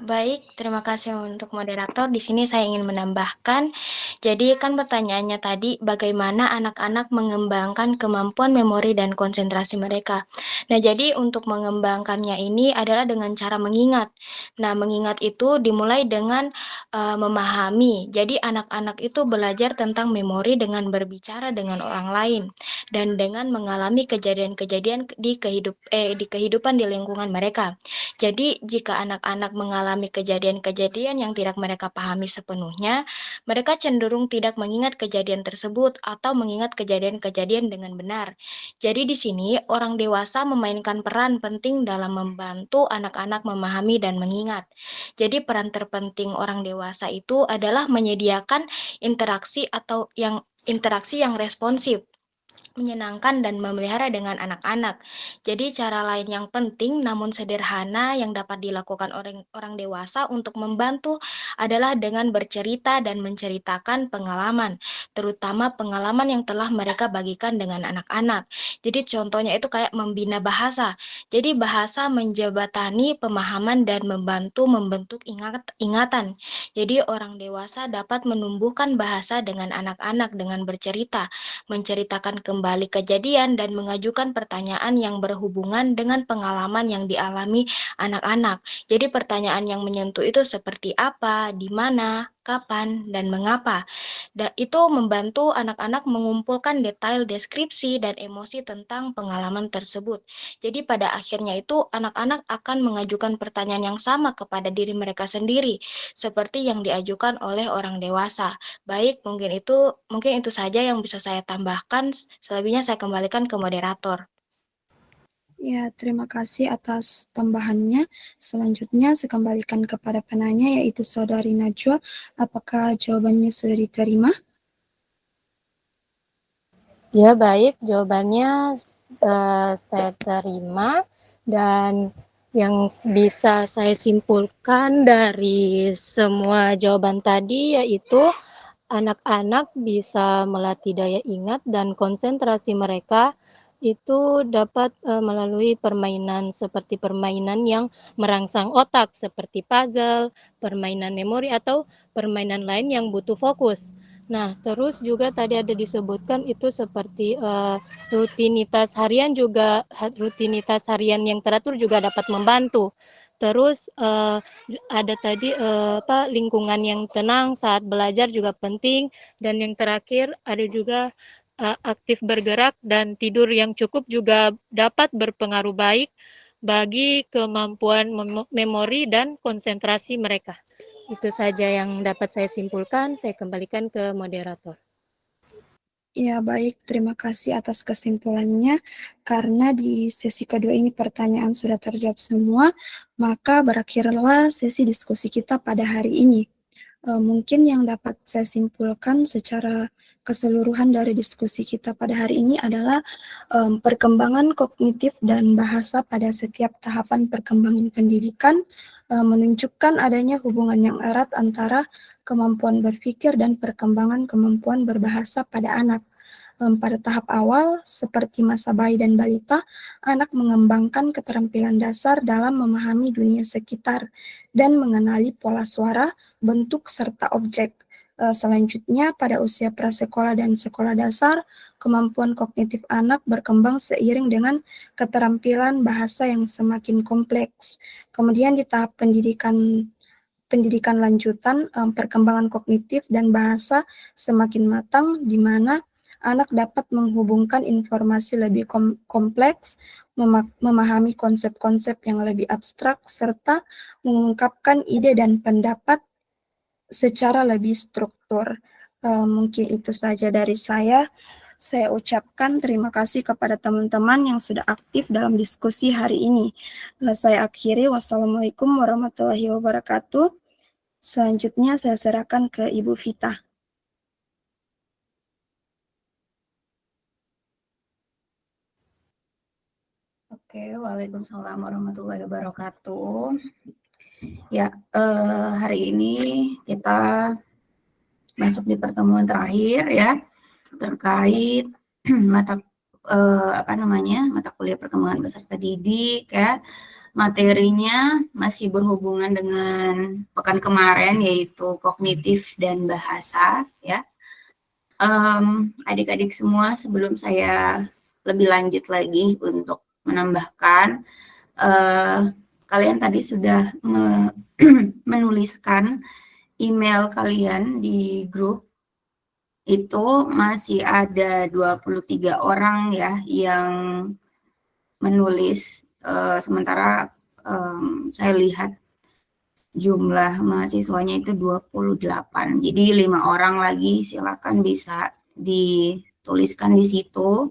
Baik, terima kasih untuk moderator. Di sini saya ingin menambahkan, jadi kan pertanyaannya tadi bagaimana anak-anak mengembangkan kemampuan memori dan konsentrasi mereka. Nah, jadi untuk mengembangkannya ini adalah dengan cara mengingat. Nah, mengingat itu dimulai dengan memahami. Jadi anak-anak itu belajar tentang memori dengan berbicara dengan orang lain dan dengan mengalami kejadian-kejadian di kehidupan di lingkungan mereka. Jadi jika anak-anak mengalami kejadian-kejadian yang tidak mereka pahami sepenuhnya, mereka cenderung tidak mengingat kejadian tersebut atau mengingat kejadian-kejadian dengan benar. Jadi di sini orang dewasa memainkan peran penting dalam membantu anak-anak memahami dan mengingat. Jadi peran terpenting orang dewasa itu adalah menyediakan interaksi yang responsif, menyenangkan dan memelihara dengan anak-anak. Jadi cara lain yang penting namun sederhana yang dapat dilakukan orang dewasa untuk membantu adalah dengan bercerita dan menceritakan pengalaman, terutama pengalaman yang telah mereka bagikan dengan anak-anak. Jadi contohnya itu kayak membina bahasa. Jadi bahasa menjembatani pemahaman dan membantu membentuk ingatan. Jadi orang dewasa dapat menumbuhkan bahasa dengan anak-anak dengan bercerita, menceritakan kembali kejadian dan mengajukan pertanyaan yang berhubungan dengan pengalaman yang dialami anak-anak. Jadi pertanyaan yang menyentuh itu seperti apa, di mana, kapan, dan mengapa. Itu membantu anak-anak mengumpulkan detail deskripsi dan emosi tentang pengalaman tersebut. Jadi pada akhirnya itu anak-anak akan mengajukan pertanyaan yang sama kepada diri mereka sendiri, seperti yang diajukan oleh orang dewasa. Baik, mungkin itu saja yang bisa saya tambahkan. Selebihnya saya kembalikan ke moderator. Ya, terima kasih atas tambahannya. Selanjutnya saya kembalikan kepada penanya, yaitu Saudari Najwa. Apakah jawabannya sudah diterima? Ya, baik. Jawabannya saya terima. Dan yang bisa saya simpulkan dari semua jawaban tadi yaitu anak-anak bisa melatih daya ingat dan konsentrasi mereka itu dapat melalui permainan seperti permainan yang merangsang otak seperti puzzle, permainan memori atau permainan lain yang butuh fokus. Nah, terus juga tadi ada disebutkan itu seperti rutinitas harian rutinitas harian yang teratur juga dapat membantu. Terus ada tadi lingkungan yang tenang saat belajar juga penting, dan yang terakhir ada juga aktif bergerak dan tidur yang cukup juga dapat berpengaruh baik bagi kemampuan memori dan konsentrasi mereka. Itu saja yang dapat saya simpulkan. Saya kembalikan ke moderator. Ya, baik. Terima kasih atas kesimpulannya. Karena di sesi kedua ini pertanyaan sudah terjawab semua, maka berakhirlah sesi diskusi kita pada hari ini. Mungkin yang dapat saya simpulkan secara keseluruhan dari diskusi kita pada hari ini adalah perkembangan kognitif dan bahasa pada setiap tahapan perkembangan pendidikan menunjukkan adanya hubungan yang erat antara kemampuan berpikir dan perkembangan kemampuan berbahasa pada anak. Pada tahap awal, seperti masa bayi dan balita, anak mengembangkan keterampilan dasar dalam memahami dunia sekitar dan mengenali pola suara, bentuk, serta objek. Selanjutnya, pada usia prasekolah dan sekolah dasar, kemampuan kognitif anak berkembang seiring dengan keterampilan bahasa yang semakin kompleks. Kemudian di tahap pendidikan lanjutan, perkembangan kognitif dan bahasa semakin matang, di mana anak dapat menghubungkan informasi lebih kompleks, memahami konsep-konsep yang lebih abstrak, serta mengungkapkan ide dan pendapat secara lebih struktur. Mungkin itu saja dari saya. Saya ucapkan terima kasih kepada teman-teman yang sudah aktif dalam diskusi hari ini. Saya akhiri, wassalamualaikum warahmatullahi wabarakatuh. Selanjutnya saya serahkan ke Ibu Vita. Oke, waalaikumsalam warahmatullahi wabarakatuh. Ya, hari ini kita masuk di pertemuan terakhir ya terkait mata kuliah perkembangan peserta didik ya. Materinya masih berhubungan dengan pekan kemarin, yaitu kognitif dan bahasa ya. Adik-adik semua, sebelum saya lebih lanjut lagi untuk menambahkan, kalian tadi sudah menuliskan email kalian di grup. Itu masih ada 23 orang ya yang menulis, sementara saya lihat jumlah mahasiswanya itu 28. Jadi 5 orang lagi, silakan bisa dituliskan di situ.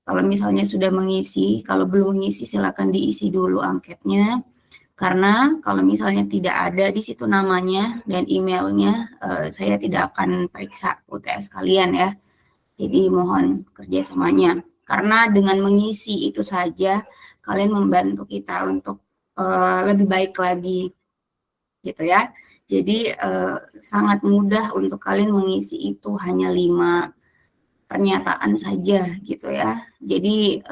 Kalau misalnya sudah mengisi, kalau belum mengisi silakan diisi dulu anketnya. Karena kalau misalnya tidak ada di situ namanya dan emailnya, saya tidak akan periksa UTS kalian ya. Jadi mohon kerjasamanya. Karena dengan mengisi itu saja, kalian membantu kita untuk lebih baik lagi, gitu ya. Jadi sangat mudah untuk kalian mengisi itu, hanya 5 pernyataan saja, gitu ya. Jadi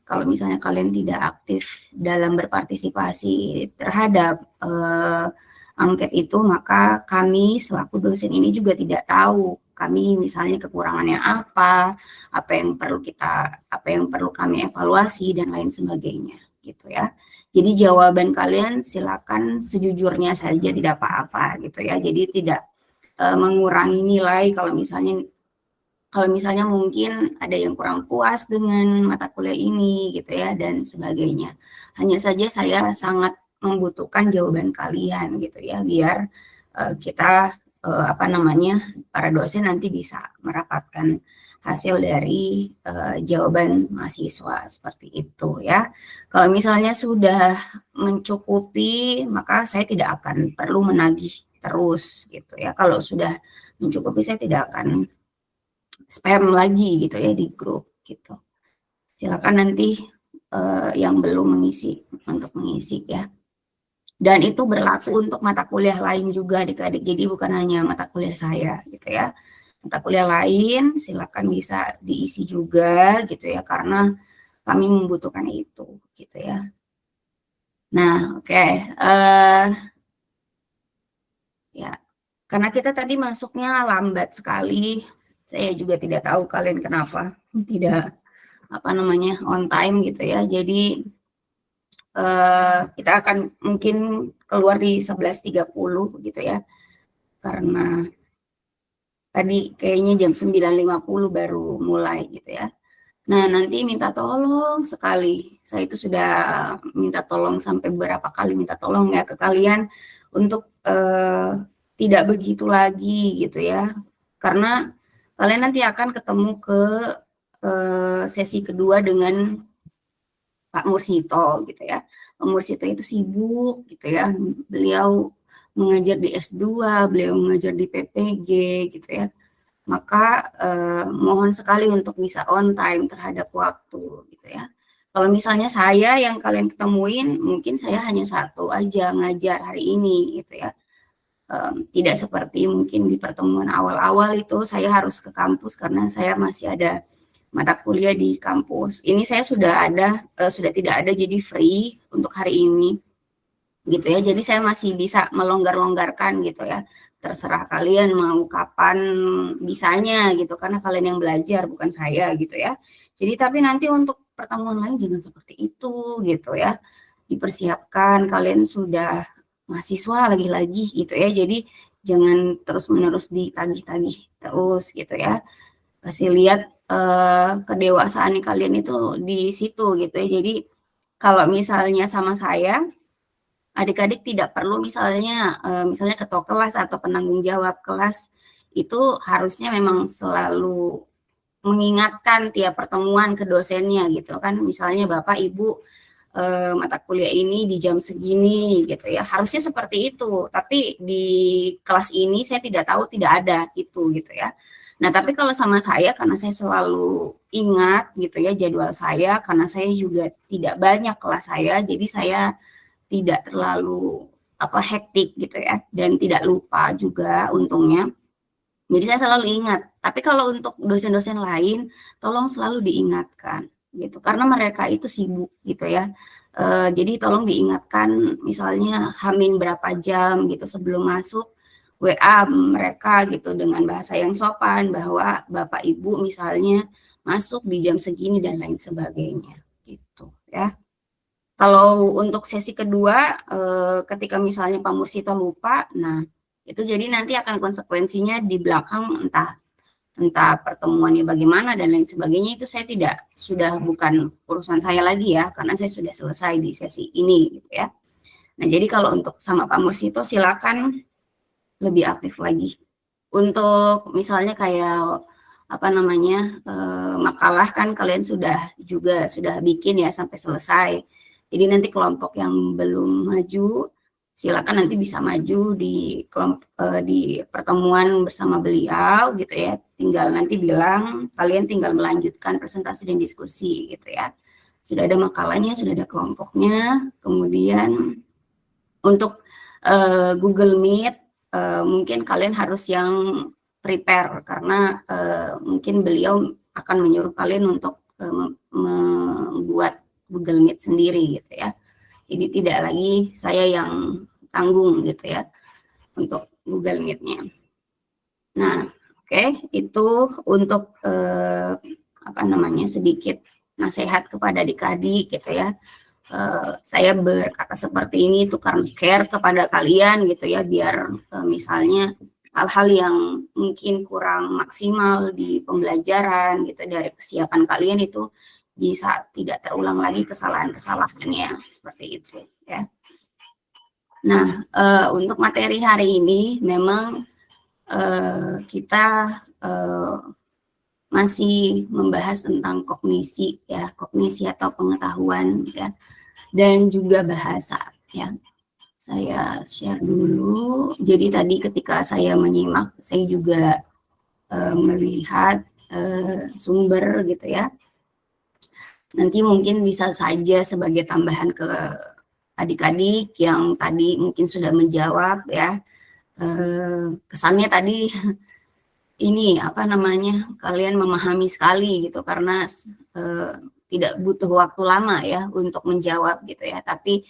kalau misalnya kalian tidak aktif dalam berpartisipasi terhadap angket itu, maka kami selaku dosen ini juga tidak tahu kami misalnya kekurangannya apa yang perlu kami evaluasi dan lain sebagainya, gitu ya. Jadi jawaban kalian silakan sejujurnya saja, tidak apa-apa gitu ya. Jadi tidak mengurangi nilai kalau misalnya mungkin ada yang kurang puas dengan mata kuliah ini gitu ya dan sebagainya. Hanya saja saya sangat membutuhkan jawaban kalian gitu ya, biar kita para dosen nanti bisa merapatkan hasil dari jawaban mahasiswa seperti itu ya. Kalau misalnya sudah mencukupi, maka saya tidak akan perlu menagih terus gitu ya. Kalau sudah mencukupi, saya tidak akan spam lagi gitu ya di grup gitu. Silakan nanti yang belum mengisi untuk mengisi ya. Dan itu berlaku untuk mata kuliah lain juga adik-adik. Jadi bukan hanya mata kuliah saya gitu ya. Mata kuliah lain silakan bisa diisi juga gitu ya, karena kami membutuhkan itu gitu ya. Nah, oke. Ya, Karena kita tadi masuknya lambat sekali, saya juga tidak tahu kalian kenapa tidak on time gitu ya. Jadi kita akan mungkin keluar di 11.30 gitu ya, karena tadi kayaknya jam 9.50 baru mulai gitu ya. Nah, nanti minta tolong sekali, saya itu sudah minta tolong sampai beberapa kali minta tolong ya ke kalian untuk tidak begitu lagi gitu ya, karena kalian nanti akan ketemu ke sesi kedua dengan Pak Mursito gitu ya. Pak Mursito itu sibuk gitu ya, beliau mengajar di S2, beliau mengajar di PPG gitu ya. Maka mohon sekali untuk bisa on time terhadap waktu gitu ya. Kalau misalnya saya yang kalian ketemuin, mungkin saya hanya satu aja ngajar hari ini gitu ya. Tidak seperti mungkin di pertemuan awal-awal itu saya harus ke kampus karena saya masih ada mata kuliah di kampus. Ini saya sudah tidak ada jadi free untuk hari ini gitu ya. Jadi saya masih bisa melonggar-longgarkan gitu ya. Terserah kalian mau kapan bisanya gitu, karena kalian yang belajar bukan saya gitu ya. Jadi tapi nanti untuk pertemuan lain jangan seperti itu gitu ya. Dipersiapkan, kalian sudah mahasiswa lagi-lagi gitu ya. Jadi jangan terus-menerus ditagih-tagih terus gitu ya. Kasih lihat kedewasaan kalian itu di situ gitu ya. Jadi kalau misalnya sama saya, adik-adik tidak perlu misalnya ketua kelas atau penanggung jawab kelas itu harusnya memang selalu mengingatkan tiap pertemuan ke dosennya gitu kan. Misalnya Bapak Ibu mata kuliah ini di jam segini gitu ya. Harusnya seperti itu. Tapi di kelas ini saya tidak tahu, tidak ada itu gitu ya. Nah, tapi kalau sama saya, karena saya selalu ingat gitu ya jadwal saya, karena saya juga tidak banyak kelas saya, jadi saya tidak terlalu hektik gitu ya, dan tidak lupa juga untungnya. Jadi saya selalu ingat. Tapi kalau untuk dosen-dosen lain, tolong selalu diingatkan gitu, karena mereka itu sibuk gitu ya. Jadi tolong diingatkan, misalnya hamin berapa jam gitu sebelum masuk, WA mereka gitu dengan bahasa yang sopan bahwa Bapak Ibu misalnya masuk di jam segini dan lain sebagainya gitu ya. Kalau untuk sesi kedua, ketika misalnya Pak Mursito lupa, nah itu jadi nanti akan konsekuensinya di belakang entah pertemuannya bagaimana dan lain sebagainya, itu sudah bukan urusan saya lagi ya, karena saya sudah selesai di sesi ini gitu ya. Nah, jadi kalau untuk sama Pak Mursito silakan lebih aktif lagi. Untuk misalnya kayak makalah kan kalian sudah bikin ya sampai selesai. Jadi nanti kelompok yang belum maju silakan nanti bisa maju di pertemuan bersama beliau gitu ya. Tinggal nanti bilang kalian tinggal melanjutkan presentasi dan diskusi gitu ya. Sudah ada makalahnya, sudah ada kelompoknya. Kemudian untuk Google Meet mungkin kalian harus yang prepare karena mungkin beliau akan menyuruh kalian untuk membuat Google Meet sendiri gitu ya. Jadi tidak lagi saya yang tanggung gitu ya untuk Google Meet-nya. Nah, oke, itu untuk sedikit nasihat kepada adik-adik gitu ya. Saya berkata seperti ini itu karena care kepada kalian gitu ya, biar misalnya hal-hal yang mungkin kurang maksimal di pembelajaran gitu dari kesiapan kalian itu bisa tidak terulang lagi kesalahan-kesalahannya seperti itu ya. Nah, untuk materi hari ini memang kita masih membahas tentang kognisi ya, kognisi atau pengetahuan ya, dan juga bahasa ya. Saya share dulu. Jadi tadi ketika saya menyimak, saya juga melihat sumber gitu ya. Nanti mungkin bisa saja sebagai tambahan ke adik-adik yang tadi mungkin sudah menjawab ya. Kesannya tadi ini kalian memahami sekali gitu karena tidak butuh waktu lama ya untuk menjawab gitu ya. Tapi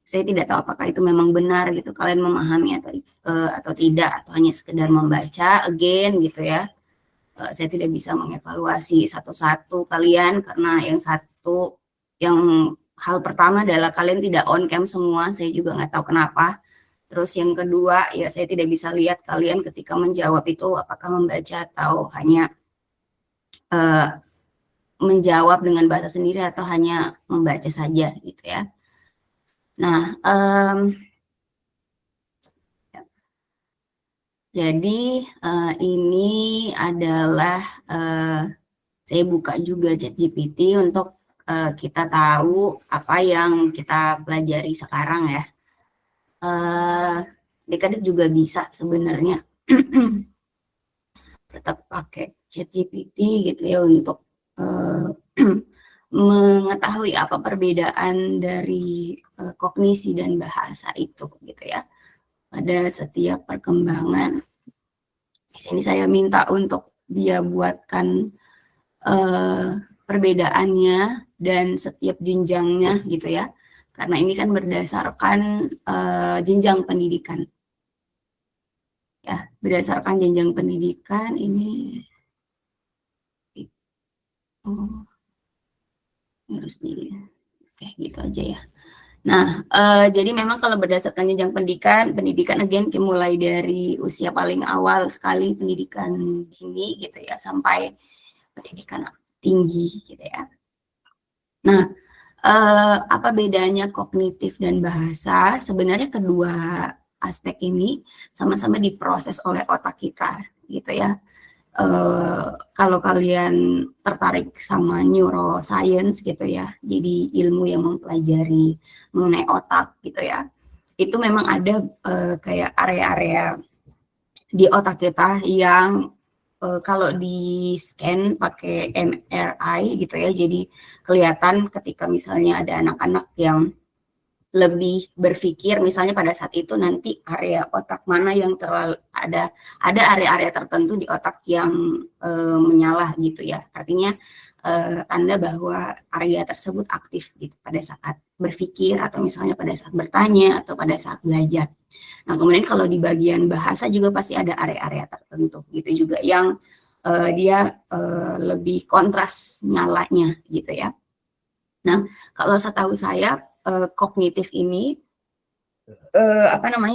Saya tidak tahu apakah itu memang benar gitu, kalian memahami atau tidak, atau hanya sekedar membaca again gitu ya. Saya tidak bisa mengevaluasi satu-satu kalian, karena yang hal pertama adalah kalian tidak on cam semua, saya juga nggak tahu kenapa. Terus yang kedua, ya saya tidak bisa lihat kalian ketika menjawab itu apakah membaca atau hanya menjawab dengan bahasa sendiri atau hanya membaca saja gitu ya. Nah, jadi ini adalah saya buka juga ChatGPT untuk kita tahu apa yang kita pelajari sekarang ya. Adik-adik juga bisa sebenarnya tetap pakai ChatGPT gitu ya untuk mengetahui apa perbedaan dari kognisi dan bahasa itu gitu ya. Pada setiap perkembangan, di sini saya minta untuk dia buatkan perbedaannya dan setiap jenjangnya gitu ya, karena ini kan berdasarkan jenjang pendidikan ya, berdasarkan jenjang pendidikan ini harus nih, oke gitu aja ya. Nah, jadi memang kalau berdasarkan jenjang pendidikan again mulai dari usia paling awal sekali pendidikan dini gitu ya sampai pendidikan tinggi gitu ya. Nah, apa bedanya kognitif dan bahasa? Sebenarnya kedua aspek ini sama-sama diproses oleh otak kita gitu ya. Kalau kalian tertarik sama neuroscience gitu ya, jadi ilmu yang mempelajari mengenai otak gitu ya, itu memang ada kayak area-area di otak kita yang kalau di scan pakai MRI gitu ya, jadi kelihatan ketika misalnya ada anak-anak yang lebih berpikir, misalnya pada saat itu nanti area otak mana yang terlalu ada area-area tertentu di otak yang menyala gitu ya, artinya tanda bahwa area tersebut aktif gitu pada saat berpikir atau misalnya pada saat bertanya atau pada saat belajar. Nah kemudian kalau di bagian bahasa juga pasti ada area-area tertentu gitu juga yang dia lebih kontras nyalanya gitu ya. Nah kalau setahu saya kognitif ini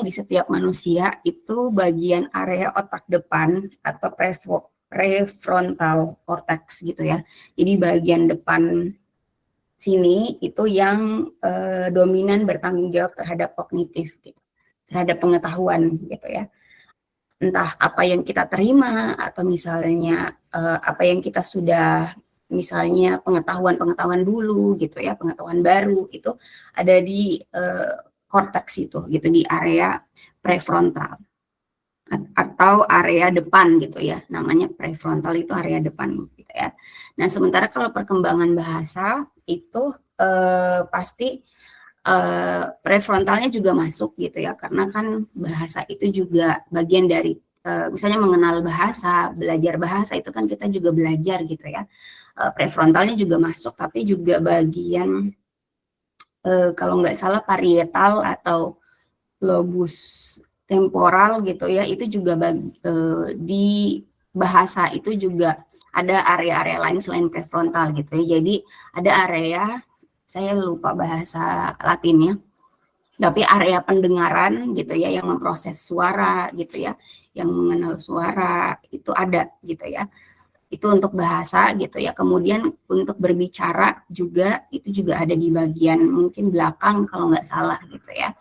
di setiap manusia itu bagian area otak depan atau prefrontal cortex gitu ya. Jadi bagian depan sini itu yang dominan bertanggung jawab terhadap kognitif gitu, terhadap pengetahuan gitu ya. Entah apa yang kita terima atau misalnya apa yang kita sudah, misalnya pengetahuan dulu gitu ya, pengetahuan baru itu ada di korteks itu gitu, di area prefrontal atau area depan gitu ya, namanya prefrontal itu area depan gitu ya. Nah sementara kalau perkembangan bahasa itu pasti prefrontalnya juga masuk gitu ya, karena kan bahasa itu juga bagian dari misalnya mengenal bahasa, belajar bahasa itu kan kita juga belajar gitu ya. Prefrontalnya juga masuk, tapi juga bagian kalau nggak salah parietal atau lobus temporal gitu ya, itu juga di bahasa itu juga ada area-area lain selain prefrontal gitu ya. Jadi ada area, saya lupa bahasa latinnya, tapi area pendengaran gitu ya, yang memproses suara gitu ya, yang mengenal suara itu ada gitu ya. Itu untuk bahasa gitu ya. Kemudian untuk berbicara juga itu juga ada di bagian mungkin belakang kalau nggak salah gitu ya.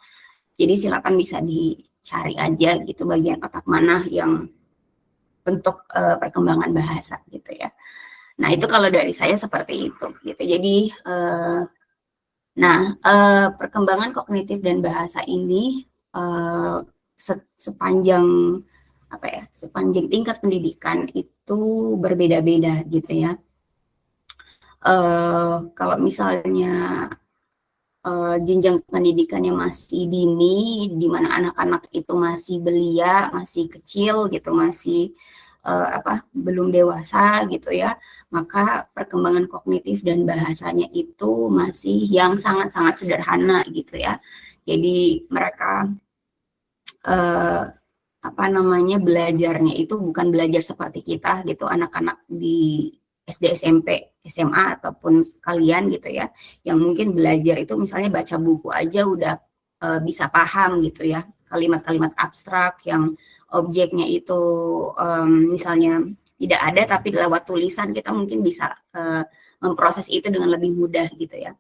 Jadi silakan bisa dicari aja gitu bagian otak mana yang untuk perkembangan bahasa gitu ya. Nah itu kalau dari saya seperti itu gitu. Jadi perkembangan kognitif dan bahasa ini sepanjang tingkat pendidikan itu berbeda-beda gitu ya. Kalau misalnya jenjang pendidikannya masih dini, di mana anak-anak itu masih belia, masih kecil gitu, masih belum dewasa gitu ya, maka perkembangan kognitif dan bahasanya itu masih yang sangat-sangat sederhana gitu ya. Jadi mereka belajarnya itu bukan belajar seperti kita gitu, anak-anak di SD, SMP, SMA ataupun kalian gitu ya, yang mungkin belajar itu misalnya baca buku aja udah bisa paham gitu ya, kalimat-kalimat abstrak yang objeknya itu misalnya tidak ada tapi lewat tulisan kita mungkin bisa memproses itu dengan lebih mudah gitu ya.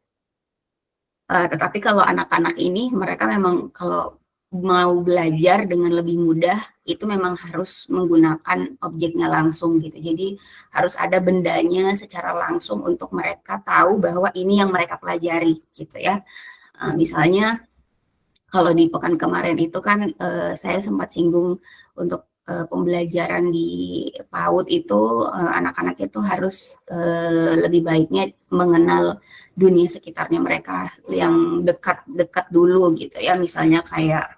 Tetapi kalau anak-anak ini mereka memang kalau mau belajar dengan lebih mudah itu memang harus menggunakan objeknya langsung gitu. Jadi harus ada bendanya secara langsung untuk mereka tahu bahwa ini yang mereka pelajari gitu ya. Misalnya kalau di pekan kemarin itu kan saya sempat singgung untuk pembelajaran di PAUD itu anak-anak itu harus lebih baiknya mengenal dunia sekitarnya mereka yang dekat-dekat dulu gitu ya, misalnya kayak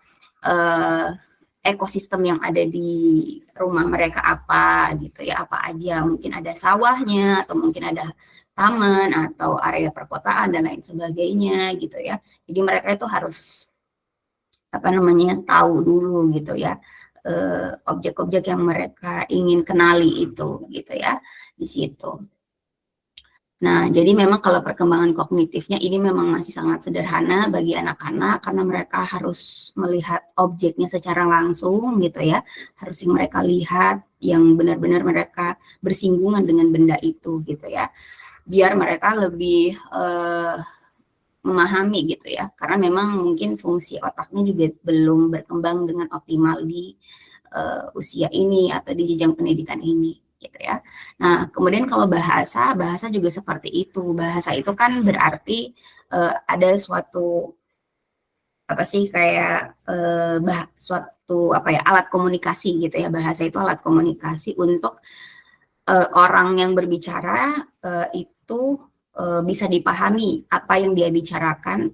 ekosistem yang ada di rumah mereka apa gitu ya, apa aja, mungkin ada sawahnya atau mungkin ada taman atau area perkotaan dan lain sebagainya gitu ya. Jadi mereka itu harus tahu dulu gitu ya objek-objek yang mereka ingin kenali itu gitu ya di situ. Nah, jadi memang kalau perkembangan kognitifnya ini memang masih sangat sederhana bagi anak-anak karena mereka harus melihat objeknya secara langsung gitu ya. Harus yang mereka lihat yang benar-benar mereka bersinggungan dengan benda itu gitu ya. Biar mereka lebih memahami gitu ya. Karena memang mungkin fungsi otaknya juga belum berkembang dengan optimal di usia ini atau di jenjang pendidikan ini. Gitu ya. Nah, kemudian kalau bahasa juga seperti itu. Bahasa itu kan berarti ada suatu alat komunikasi gitu ya. Bahasa itu alat komunikasi untuk orang yang berbicara itu bisa dipahami apa yang dia bicarakan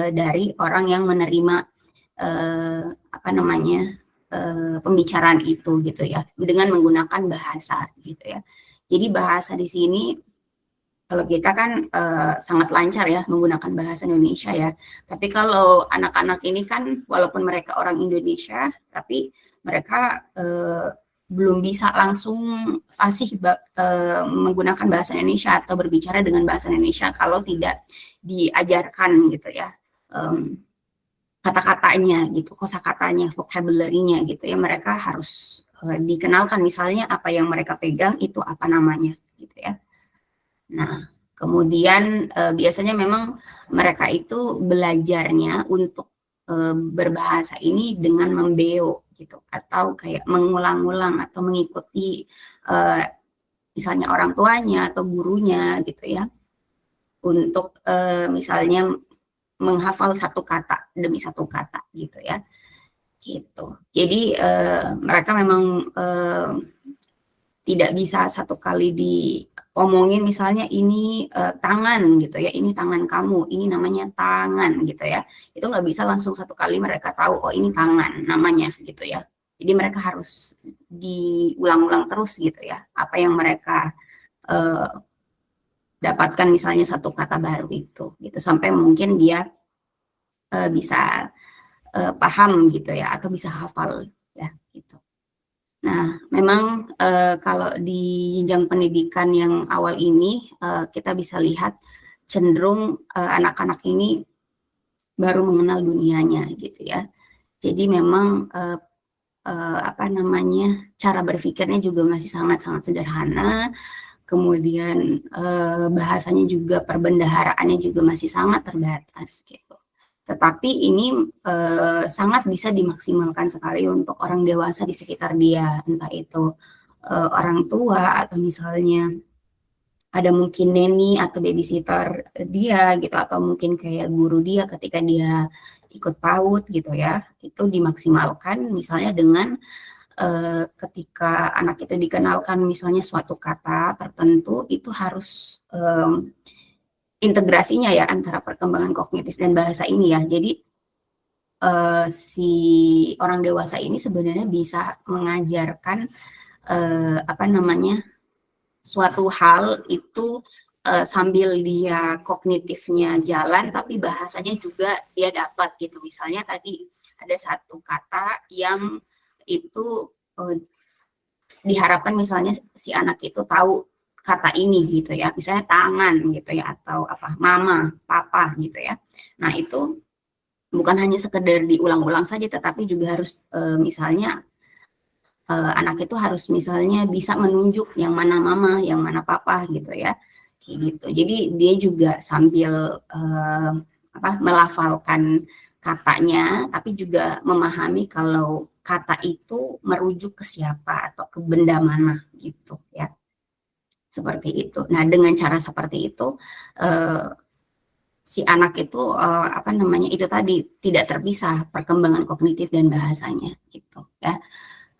dari orang yang menerima pembicaraan itu gitu ya, dengan menggunakan bahasa gitu ya. Jadi bahasa di sini kalau kita kan sangat lancar ya menggunakan bahasa Indonesia ya. Tapi kalau anak-anak ini kan walaupun mereka orang Indonesia, tapi mereka belum bisa langsung fasih menggunakan bahasa Indonesia atau berbicara dengan bahasa Indonesia kalau tidak diajarkan gitu ya. Kata-katanya gitu, kosakatanya, vocabulary-nya gitu ya, mereka harus dikenalkan misalnya apa yang mereka pegang itu apa namanya gitu ya. Nah, kemudian biasanya memang mereka itu belajarnya untuk berbahasa ini dengan membeo gitu atau kayak mengulang-ulang atau mengikuti misalnya orang tuanya atau gurunya gitu ya. Untuk misalnya menghafal satu kata demi satu kata gitu ya, gitu. Jadi mereka memang tidak bisa satu kali diomongin misalnya ini tangan gitu ya, ini tangan kamu, ini namanya tangan gitu ya. Itu nggak bisa langsung satu kali mereka tahu oh ini tangan namanya gitu ya. Jadi mereka harus diulang-ulang terus gitu ya, apa yang mereka dapatkan misalnya satu kata baru itu gitu sampai mungkin dia bisa paham gitu ya atau bisa hafal ya gitu. Nah, memang kalau di jenjang pendidikan yang awal ini kita bisa lihat cenderung anak-anak ini baru mengenal dunianya gitu ya. Jadi memang cara berpikirnya juga masih sangat-sangat sederhana. Kemudian bahasanya juga perbendaharaannya juga masih sangat terbatas gitu. Tetapi ini sangat bisa dimaksimalkan sekali untuk orang dewasa di sekitar dia, entah itu orang tua atau misalnya ada mungkin neni atau babysitter dia gitu atau mungkin kayak guru dia ketika dia ikut PAUD gitu ya. Itu dimaksimalkan misalnya dengan ketika anak itu dikenalkan misalnya suatu kata tertentu itu harus integrasinya ya antara perkembangan kognitif dan bahasa ini ya. Jadi si orang dewasa ini sebenarnya bisa mengajarkan suatu hal itu sambil dia kognitifnya jalan, tapi bahasanya juga dia dapat gitu. Misalnya tadi ada satu kata yang itu diharapkan misalnya si anak itu tahu kata ini gitu ya, misalnya tangan gitu ya, atau apa, mama, papa gitu ya. Nah itu bukan hanya sekedar diulang-ulang saja, tetapi juga harus misalnya anak itu harus misalnya bisa menunjuk yang mana mama, yang mana papa gitu ya, kayak gitu. Jadi dia juga sambil melafalkan katanya, tapi juga memahami kalau kata itu merujuk ke siapa atau ke benda mana gitu ya, seperti itu. Nah dengan cara seperti itu si anak itu itu tadi tidak terpisah perkembangan kognitif dan bahasanya gitu ya.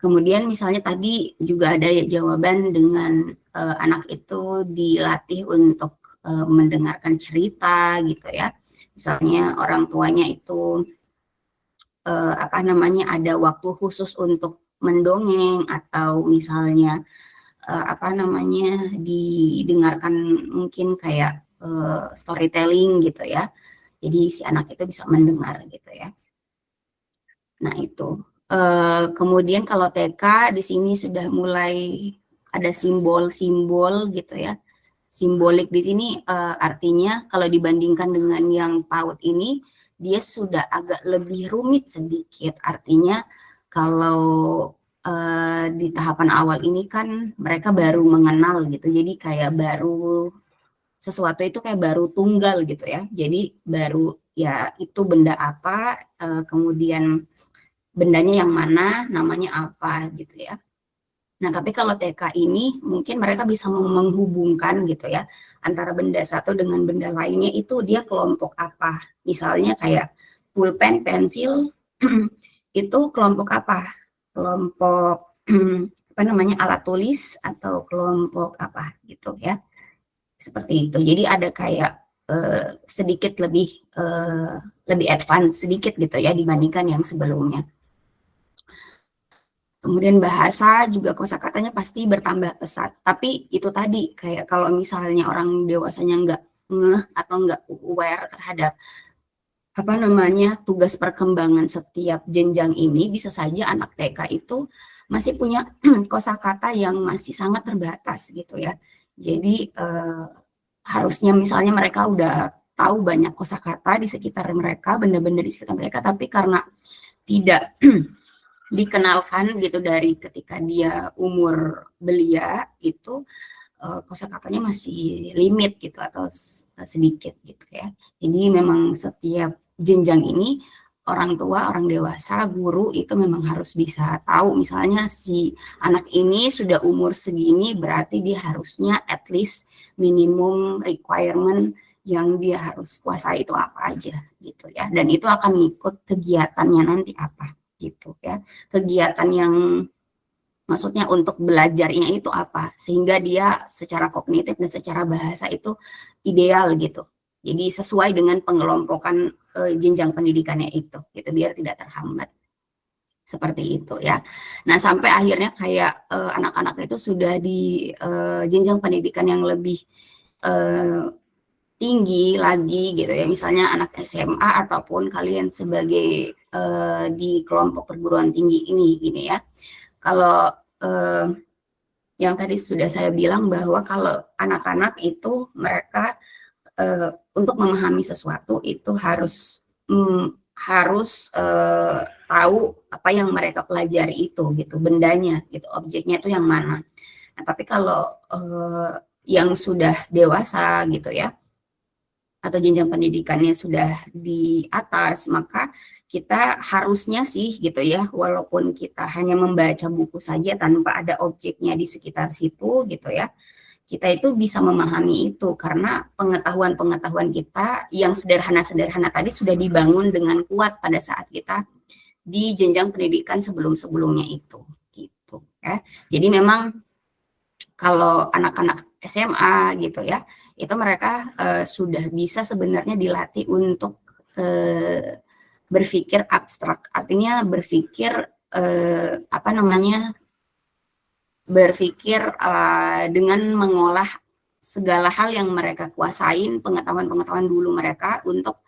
Kemudian misalnya tadi juga ada jawaban dengan anak itu dilatih untuk mendengarkan cerita gitu ya. Misalnya orang tuanya itu ada waktu khusus untuk mendongeng, atau misalnya didengarkan mungkin kayak storytelling gitu ya. Jadi si anak itu bisa mendengar gitu ya. Nah itu. Kemudian kalau TK di sini sudah mulai ada simbol-simbol gitu ya. Simbolik di sini artinya kalau dibandingkan dengan yang PAUD ini, dia sudah agak lebih rumit sedikit. Artinya kalau di tahapan awal ini kan mereka baru mengenal gitu. Jadi kayak baru sesuatu itu kayak baru tunggal gitu ya. Jadi baru ya itu benda apa, kemudian bendanya yang mana, namanya apa gitu ya. Nah, tapi kalau TK ini mungkin mereka bisa menghubungkan gitu ya antara benda satu dengan benda lainnya, itu dia kelompok apa. Misalnya kayak pulpen, pensil itu kelompok apa? Kelompok alat tulis atau kelompok apa gitu ya. Seperti itu. Jadi ada kayak sedikit lebih advance sedikit gitu ya dibandingkan yang sebelumnya. Kemudian bahasa juga kosakatanya pasti bertambah pesat. Tapi itu tadi kayak kalau misalnya orang dewasanya nggak ngeh atau nggak aware terhadap tugas perkembangan setiap jenjang ini, bisa saja anak TK itu masih punya kosakata yang masih sangat terbatas gitu ya. Jadi harusnya misalnya mereka udah tahu banyak kosakata di sekitar mereka, benda-benda di sekitar mereka, tapi karena tidak dikenalkan gitu dari ketika dia umur belia itu kosakatanya masih limit gitu atau sedikit gitu ya. Jadi memang setiap jenjang ini orang tua, orang dewasa, guru itu memang harus bisa tahu, misalnya si anak ini sudah umur segini berarti dia harusnya at least minimum requirement yang dia harus kuasai itu apa aja gitu ya. Dan itu akan ikut kegiatannya nanti apa gitu ya, kegiatan yang maksudnya untuk belajarnya itu apa, sehingga dia secara kognitif dan secara bahasa itu ideal gitu. Jadi sesuai dengan pengelompokan jenjang pendidikannya itu gitu, biar tidak terhambat seperti itu ya. Nah sampai akhirnya kayak anak-anak itu sudah di jenjang pendidikan yang lebih tinggi lagi gitu ya, misalnya anak SMA ataupun kalian sebagai di kelompok perguruan tinggi ini gini ya. Kalau yang tadi sudah saya bilang bahwa kalau anak-anak itu mereka untuk memahami sesuatu itu harus tahu apa yang mereka pelajari itu gitu, bendanya gitu, objeknya itu yang mana. Nah, tapi kalau yang sudah dewasa gitu ya, atau jenjang pendidikannya sudah di atas, maka kita harusnya sih gitu ya, walaupun kita hanya membaca buku saja tanpa ada objeknya di sekitar situ gitu ya, kita itu bisa memahami itu karena pengetahuan-pengetahuan kita yang sederhana-sederhana tadi sudah dibangun dengan kuat pada saat kita di jenjang pendidikan sebelum-sebelumnya itu gitu ya. Jadi memang kalau anak-anak SMA gitu ya, itu mereka sudah bisa sebenarnya dilatih untuk berpikir abstrak, artinya berpikir berpikir dengan mengolah segala hal yang mereka kuasain, pengetahuan-pengetahuan dulu mereka untuk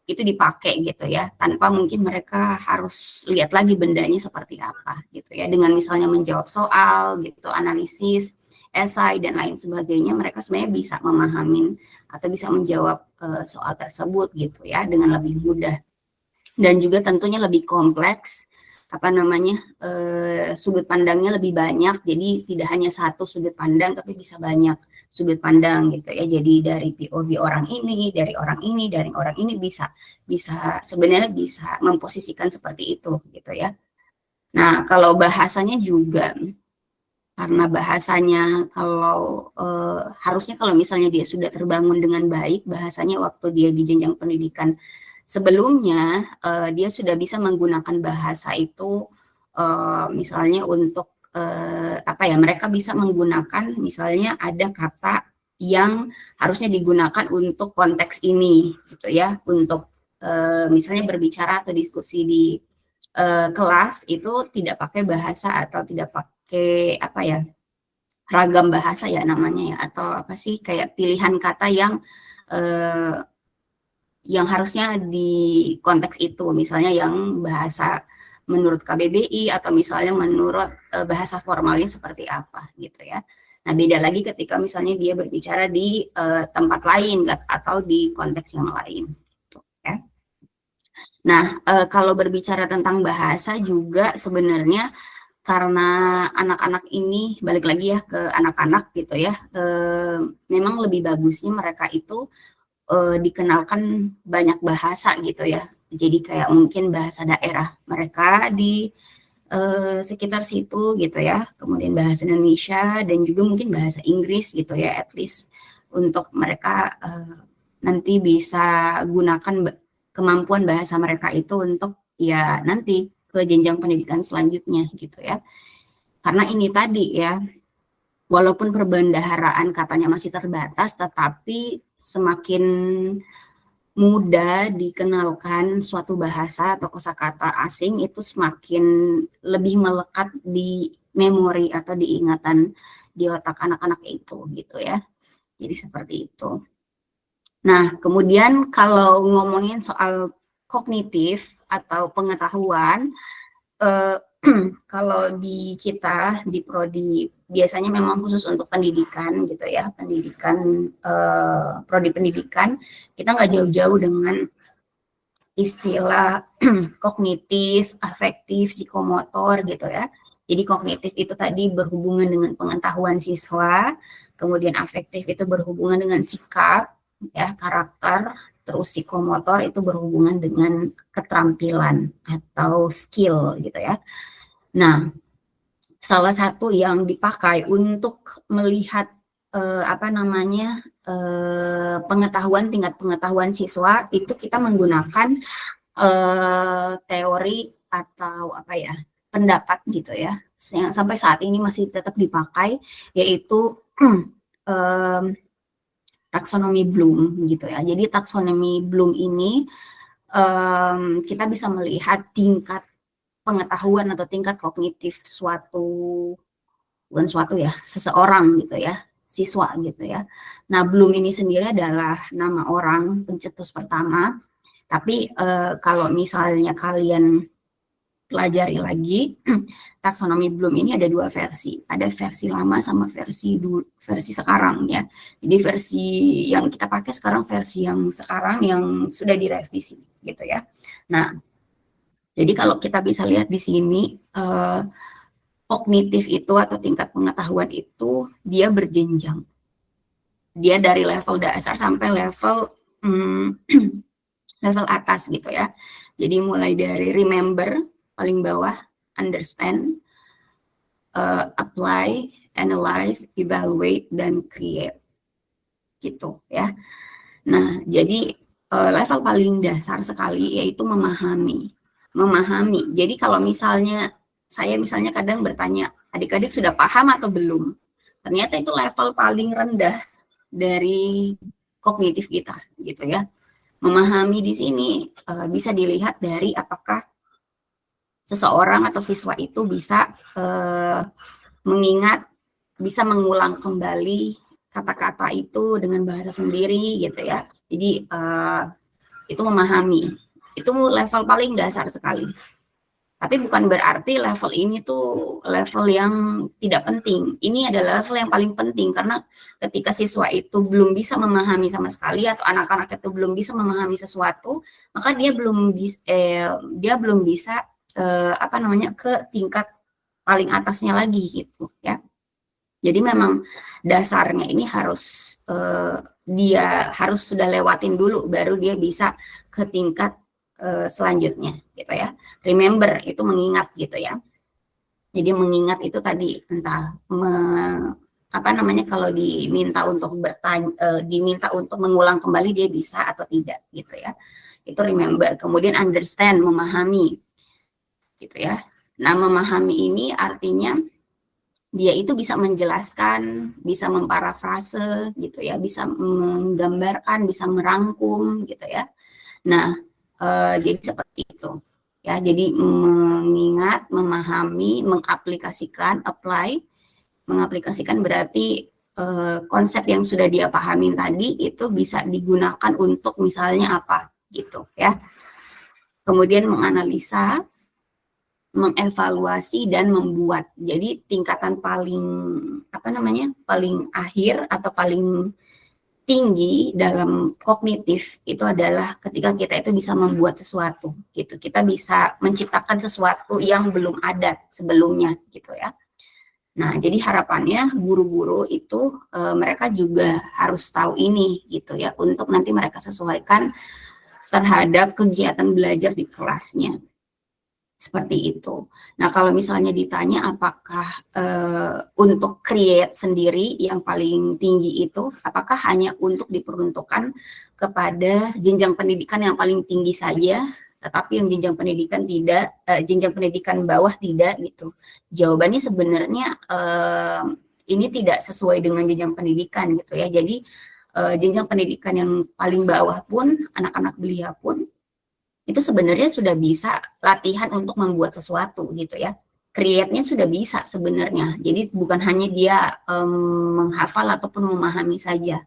itu dipakai gitu ya, tanpa mungkin mereka harus lihat lagi bendanya seperti apa gitu ya, dengan misalnya menjawab soal gitu, analisis, esai dan lain sebagainya, mereka sebenarnya bisa memahami atau bisa menjawab soal tersebut gitu ya dengan lebih mudah, dan juga tentunya lebih kompleks, apa namanya, sudut pandangnya lebih banyak, jadi tidak hanya satu sudut pandang tapi bisa banyak sudut pandang gitu ya, jadi dari POV orang ini, dari orang ini, dari orang ini, bisa sebenarnya bisa memposisikan seperti itu gitu ya. Nah, kalau bahasanya juga, karena bahasanya kalau harusnya kalau misalnya dia sudah terbangun dengan baik, bahasanya waktu dia di jenjang pendidikan sebelumnya, dia sudah bisa menggunakan bahasa itu misalnya untuk apa ya, mereka bisa menggunakan misalnya ada kata yang harusnya digunakan untuk konteks ini gitu ya, untuk misalnya berbicara atau diskusi di kelas itu tidak pakai bahasa atau tidak pakai apa ya, ragam bahasa ya namanya ya, atau apa sih, kayak pilihan kata yang harusnya di konteks itu, misalnya yang bahasa menurut KBBI atau misalnya menurut bahasa formalnya seperti apa gitu ya. Nah, beda lagi ketika misalnya dia berbicara di tempat lain atau di konteks yang lain gitu ya. Nah, kalau berbicara tentang bahasa juga sebenarnya karena anak-anak ini, balik lagi ya ke anak-anak gitu ya, memang lebih bagusnya mereka itu dikenalkan banyak bahasa gitu ya. Jadi kayak mungkin bahasa daerah mereka di sekitar situ gitu ya, kemudian bahasa Indonesia dan juga mungkin bahasa Inggris gitu ya, at least untuk mereka nanti bisa gunakan kemampuan bahasa mereka itu untuk ya nanti ke jenjang pendidikan selanjutnya gitu ya. Karena ini tadi ya, walaupun perbendaharaan katanya masih terbatas, tetapi semakin mudah dikenalkan suatu bahasa atau kosakata asing itu semakin lebih melekat di memori atau diingatan di otak anak-anak itu gitu ya. Jadi seperti itu. Nah, kemudian kalau ngomongin soal kognitif atau pengetahuan, kalau di kita di prodi biasanya memang khusus untuk pendidikan gitu ya, pendidikan prodi pendidikan, kita nggak jauh-jauh dengan istilah kognitif, afektif, psikomotor gitu ya. Jadi kognitif itu tadi berhubungan dengan pengetahuan siswa, kemudian afektif itu berhubungan dengan sikap, ya, karakter, terus psikomotor itu berhubungan dengan keterampilan atau skill gitu ya. Nah, salah satu yang dipakai untuk melihat apa namanya pengetahuan, tingkat pengetahuan siswa itu kita menggunakan teori atau apa ya, pendapat gitu ya, yang sampai saat ini masih tetap dipakai, yaitu taksonomi Bloom gitu ya. Jadi taksonomi Bloom ini kita bisa melihat tingkat pengetahuan atau tingkat kognitif seseorang gitu ya, siswa gitu ya. Nah, Bloom ini sendiri adalah nama orang pencetus pertama, tapi kalau misalnya kalian pelajari lagi, taksonomi Bloom ini ada dua versi, ada versi lama sama versi sekarang ya. Jadi versi yang kita pakai sekarang versi yang sekarang yang sudah direvisi gitu ya. Nah, jadi kalau kita bisa lihat di sini, kognitif itu atau tingkat pengetahuan itu dia berjenjang. Dia dari level dasar sampai level level atas gitu ya. Jadi mulai dari remember paling bawah, understand, apply, analyze, evaluate, dan create gitu ya. Nah, jadi level paling dasar sekali yaitu memahami. Jadi kalau misalnya saya kadang bertanya, adik-adik sudah paham atau belum? Ternyata itu level paling rendah dari kognitif kita gitu ya. Memahami di sini bisa dilihat dari apakah seseorang atau siswa itu bisa mengingat, bisa mengulang kembali kata-kata itu dengan bahasa sendiri gitu ya. Jadi itu memahami. Itu level paling dasar sekali. Tapi bukan berarti level ini tuh level yang tidak penting. Ini adalah level yang paling penting karena ketika siswa itu belum bisa memahami sama sekali atau anak-anak itu belum bisa memahami sesuatu, maka dia belum bisa ke tingkat paling atasnya lagi gitu ya. Jadi memang dasarnya ini harus dia harus sudah lewatin dulu baru dia bisa ke tingkat selanjutnya gitu ya. Remember itu mengingat gitu ya. Jadi mengingat itu tadi entah kalau diminta untuk diminta untuk mengulang kembali dia bisa atau tidak gitu ya. Itu remember. Kemudian understand, memahami gitu ya. Nah, memahami ini artinya dia itu bisa menjelaskan, bisa memparafrase gitu ya, bisa menggambarkan, bisa merangkum gitu ya. Nah, jadi seperti itu ya. Jadi mengingat, memahami, mengaplikasikan, apply. Mengaplikasikan berarti konsep yang sudah dia pahamin tadi itu bisa digunakan untuk misalnya apa gitu ya. Kemudian menganalisa, mengevaluasi dan membuat. Jadi tingkatan paling paling akhir atau paling tinggi dalam kognitif itu adalah ketika kita itu bisa membuat sesuatu gitu. Kita bisa menciptakan sesuatu yang belum ada sebelumnya gitu ya. Nah, jadi harapannya guru-guru itu mereka juga harus tahu ini gitu ya untuk nanti mereka sesuaikan terhadap kegiatan belajar di kelasnya. Seperti itu. Nah, kalau misalnya ditanya apakah untuk create sendiri yang paling tinggi itu, apakah hanya untuk diperuntukkan kepada jenjang pendidikan yang paling tinggi saja, tetapi yang jenjang pendidikan tidak, jenjang pendidikan bawah tidak gitu. Jawabannya sebenarnya ini tidak sesuai dengan jenjang pendidikan gitu ya. Jadi jenjang pendidikan yang paling bawah pun, anak-anak belia pun, itu sebenarnya sudah bisa latihan untuk membuat sesuatu gitu ya. Create-nya sudah bisa sebenarnya. Jadi bukan hanya dia menghafal ataupun memahami saja,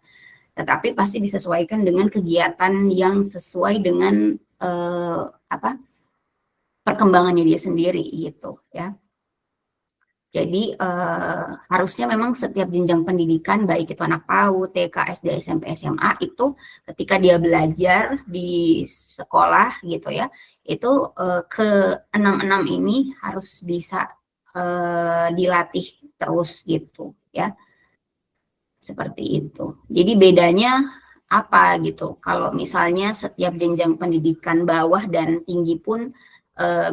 tetapi pasti disesuaikan dengan kegiatan yang sesuai dengan perkembangannya dia sendiri gitu ya. Jadi harusnya memang setiap jenjang pendidikan, baik itu anak PAUD, TK, SD, SMP, SMA, itu ketika dia belajar di sekolah gitu ya, itu ke-6 ini harus bisa dilatih terus gitu ya. Seperti itu. Jadi bedanya apa gitu? Kalau misalnya setiap jenjang pendidikan bawah dan tinggi pun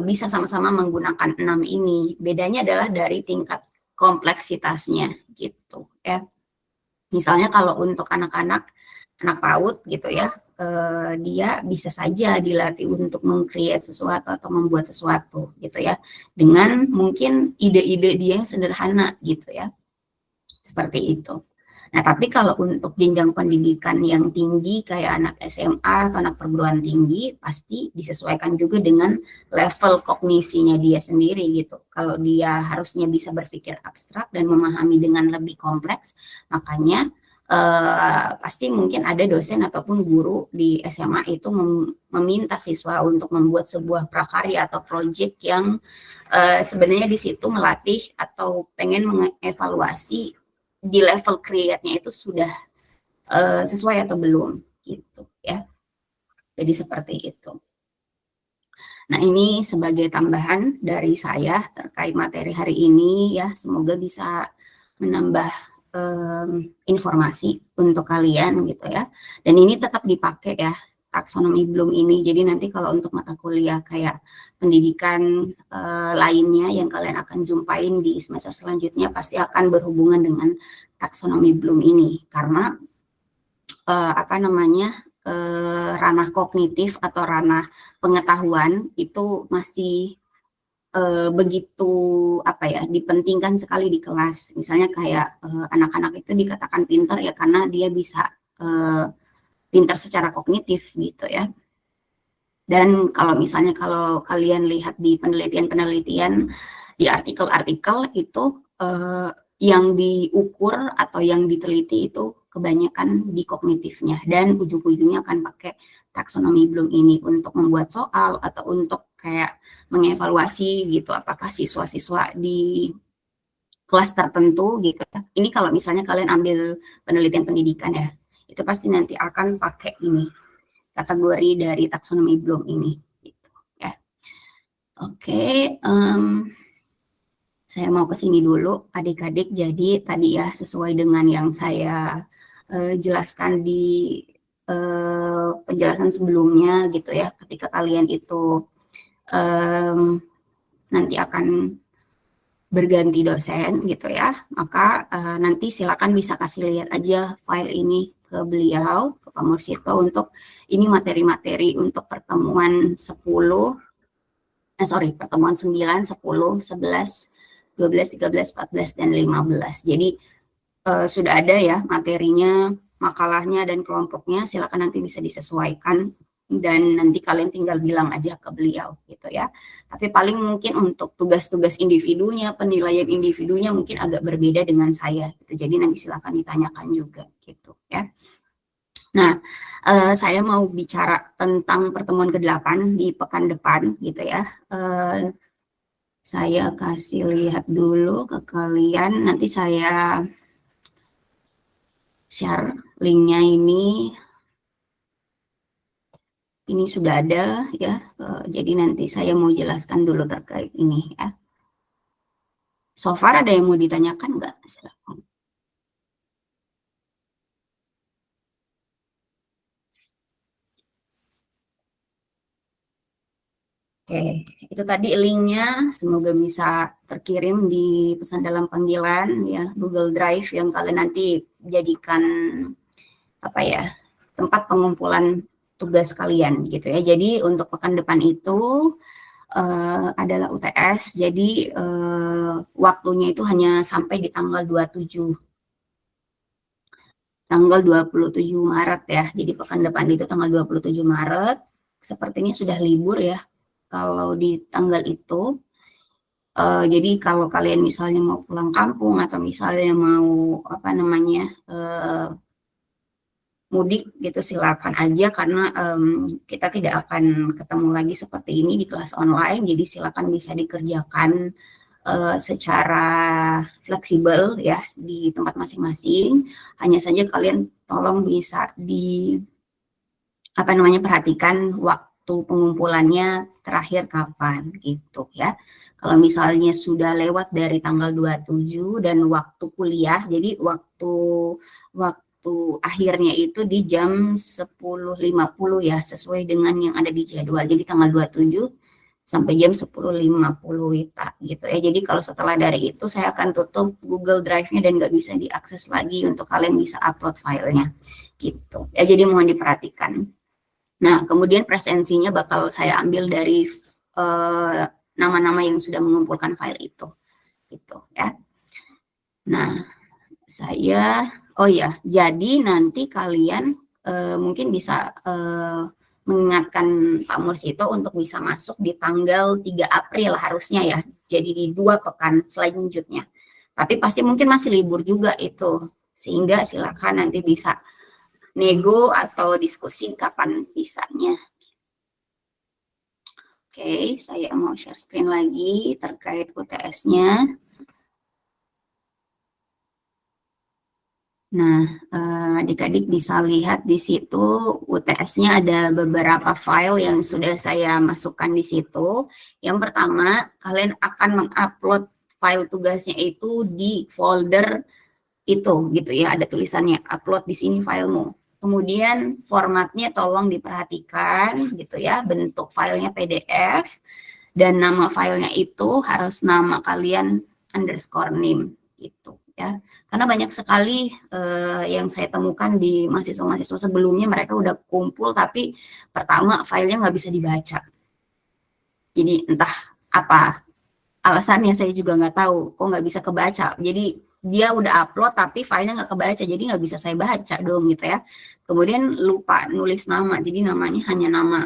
bisa sama-sama menggunakan 6 ini. Bedanya adalah dari tingkat kompleksitasnya gitu ya. Misalnya kalau untuk anak-anak anak PAUD gitu ya, dia bisa saja dilatih untuk meng-create sesuatu atau membuat sesuatu gitu ya. Dengan mungkin ide-ide dia yang sederhana gitu ya. Seperti itu. Nah, tapi kalau untuk jenjang pendidikan yang tinggi kayak anak SMA atau anak perguruan tinggi, pasti disesuaikan juga dengan level kognisinya dia sendiri gitu. Kalau dia harusnya bisa berpikir abstrak dan memahami dengan lebih kompleks, makanya pasti mungkin ada dosen ataupun guru di SMA itu meminta siswa untuk membuat sebuah prakarya atau proyek yang sebenarnya di situ melatih atau pengen mengevaluasi di level create-nya itu sudah sesuai atau belum gitu ya. Jadi seperti itu. Nah, ini sebagai tambahan dari saya terkait materi hari ini ya, semoga bisa menambah informasi untuk kalian gitu ya. Dan ini tetap dipakai ya taksonomi Bloom ini. Jadi nanti kalau untuk mata kuliah kayak pendidikan lainnya yang kalian akan jumpain di semester selanjutnya pasti akan berhubungan dengan taksonomi Bloom ini karena ranah kognitif atau ranah pengetahuan itu masih begitu dipentingkan sekali di kelas. Misalnya kayak anak-anak itu dikatakan pintar ya karena dia bisa pintar secara kognitif gitu ya. Dan kalau misalnya kalau kalian lihat di penelitian-penelitian di artikel-artikel itu yang diukur atau yang diteliti itu kebanyakan di kognitifnya, dan ujung-ujungnya akan pakai taksonomi Bloom ini untuk membuat soal atau untuk kayak mengevaluasi gitu apakah siswa-siswa di kelas tertentu gitu ya. Ini kalau misalnya kalian ambil penelitian pendidikan ya, itu pasti nanti akan pakai ini kategori dari taksonomi Bloom ini gitu ya. Oke, saya mau ke sini dulu adik-adik. Jadi tadi ya sesuai dengan yang saya jelaskan di penjelasan sebelumnya gitu ya, ketika kalian itu nanti akan berganti dosen gitu ya, maka nanti silakan bisa kasih lihat aja file ini ke beliau, ke Pak Mursito, untuk ini materi-materi untuk pertemuan 9, 10, 11, 12, 13, 14, dan 15. Jadi sudah ada ya materinya, makalahnya, dan kelompoknya. Silakan nanti bisa disesuaikan dan nanti kalian tinggal bilang aja ke beliau gitu ya. Tapi paling mungkin untuk tugas-tugas individunya, penilaian individunya mungkin agak berbeda dengan saya gitu. Jadi nanti silakan ditanyakan juga gitu ya. Nah, saya mau bicara tentang pertemuan ke-8 di pekan depan gitu ya. Saya kasih lihat dulu ke kalian, nanti saya share linknya ini. Ini sudah ada ya, jadi nanti saya mau jelaskan dulu terkait ini ya. So far ada yang mau ditanyakan nggak? Silakan. Oke, itu tadi linknya, semoga bisa terkirim di pesan dalam panggilan ya, Google Drive yang kalian nanti jadikan apa ya, tempat pengumpulan tugas kalian gitu ya. Jadi untuk pekan depan itu adalah UTS, jadi waktunya itu hanya sampai di tanggal 27 Maret ya. Jadi pekan depan itu tanggal 27 Maret, sepertinya sudah libur ya kalau di tanggal itu. Jadi kalau kalian misalnya mau pulang kampung atau misalnya mau apa namanya mudik gitu, silakan aja, karena kita tidak akan ketemu lagi seperti ini di kelas online. Jadi silakan bisa dikerjakan secara fleksibel ya di tempat masing-masing. Hanya saja kalian tolong bisa perhatikan waktu pengumpulannya terakhir kapan gitu ya. Kalau misalnya sudah lewat dari tanggal 27 dan waktu kuliah, jadi waktu akhirnya itu di jam 10.50 ya, sesuai dengan yang ada di jadwal. Jadi tanggal 27 sampai jam 10.50 WITA gitu ya. Jadi kalau setelah dari itu saya akan tutup Google Drive-nya dan nggak bisa diakses lagi untuk kalian bisa upload filenya gitu ya. Jadi mohon diperhatikan. Nah, kemudian presensinya bakal saya ambil dari nama-nama yang sudah mengumpulkan file itu gitu ya. Nah, jadi nanti kalian mungkin bisa mengingatkan Pak Mursito untuk bisa masuk di tanggal 3 April harusnya ya. Jadi di 2 pekan selanjutnya. Tapi pasti mungkin masih libur juga itu. Sehingga silakan nanti bisa nego atau diskusi kapan bisanya. Oke, saya mau share screen lagi terkait UTS-nya. Nah, adik-adik bisa lihat di situ UTS-nya ada beberapa file yang sudah saya masukkan di situ. Yang pertama, kalian akan mengupload file tugasnya itu di folder itu gitu ya, ada tulisannya upload di sini filemu. Kemudian formatnya tolong diperhatikan gitu ya, bentuk filenya PDF dan nama filenya itu harus nama kalian _name gitu ya. Karena banyak sekali yang saya temukan di mahasiswa-mahasiswa sebelumnya, mereka udah kumpul tapi pertama filenya nggak bisa dibaca. Jadi entah apa alasannya, saya juga nggak tahu kok nggak bisa kebaca. Jadi dia udah upload tapi filenya nggak kebaca, jadi nggak bisa saya baca dong gitu ya. Kemudian lupa nulis nama, jadi namanya hanya nama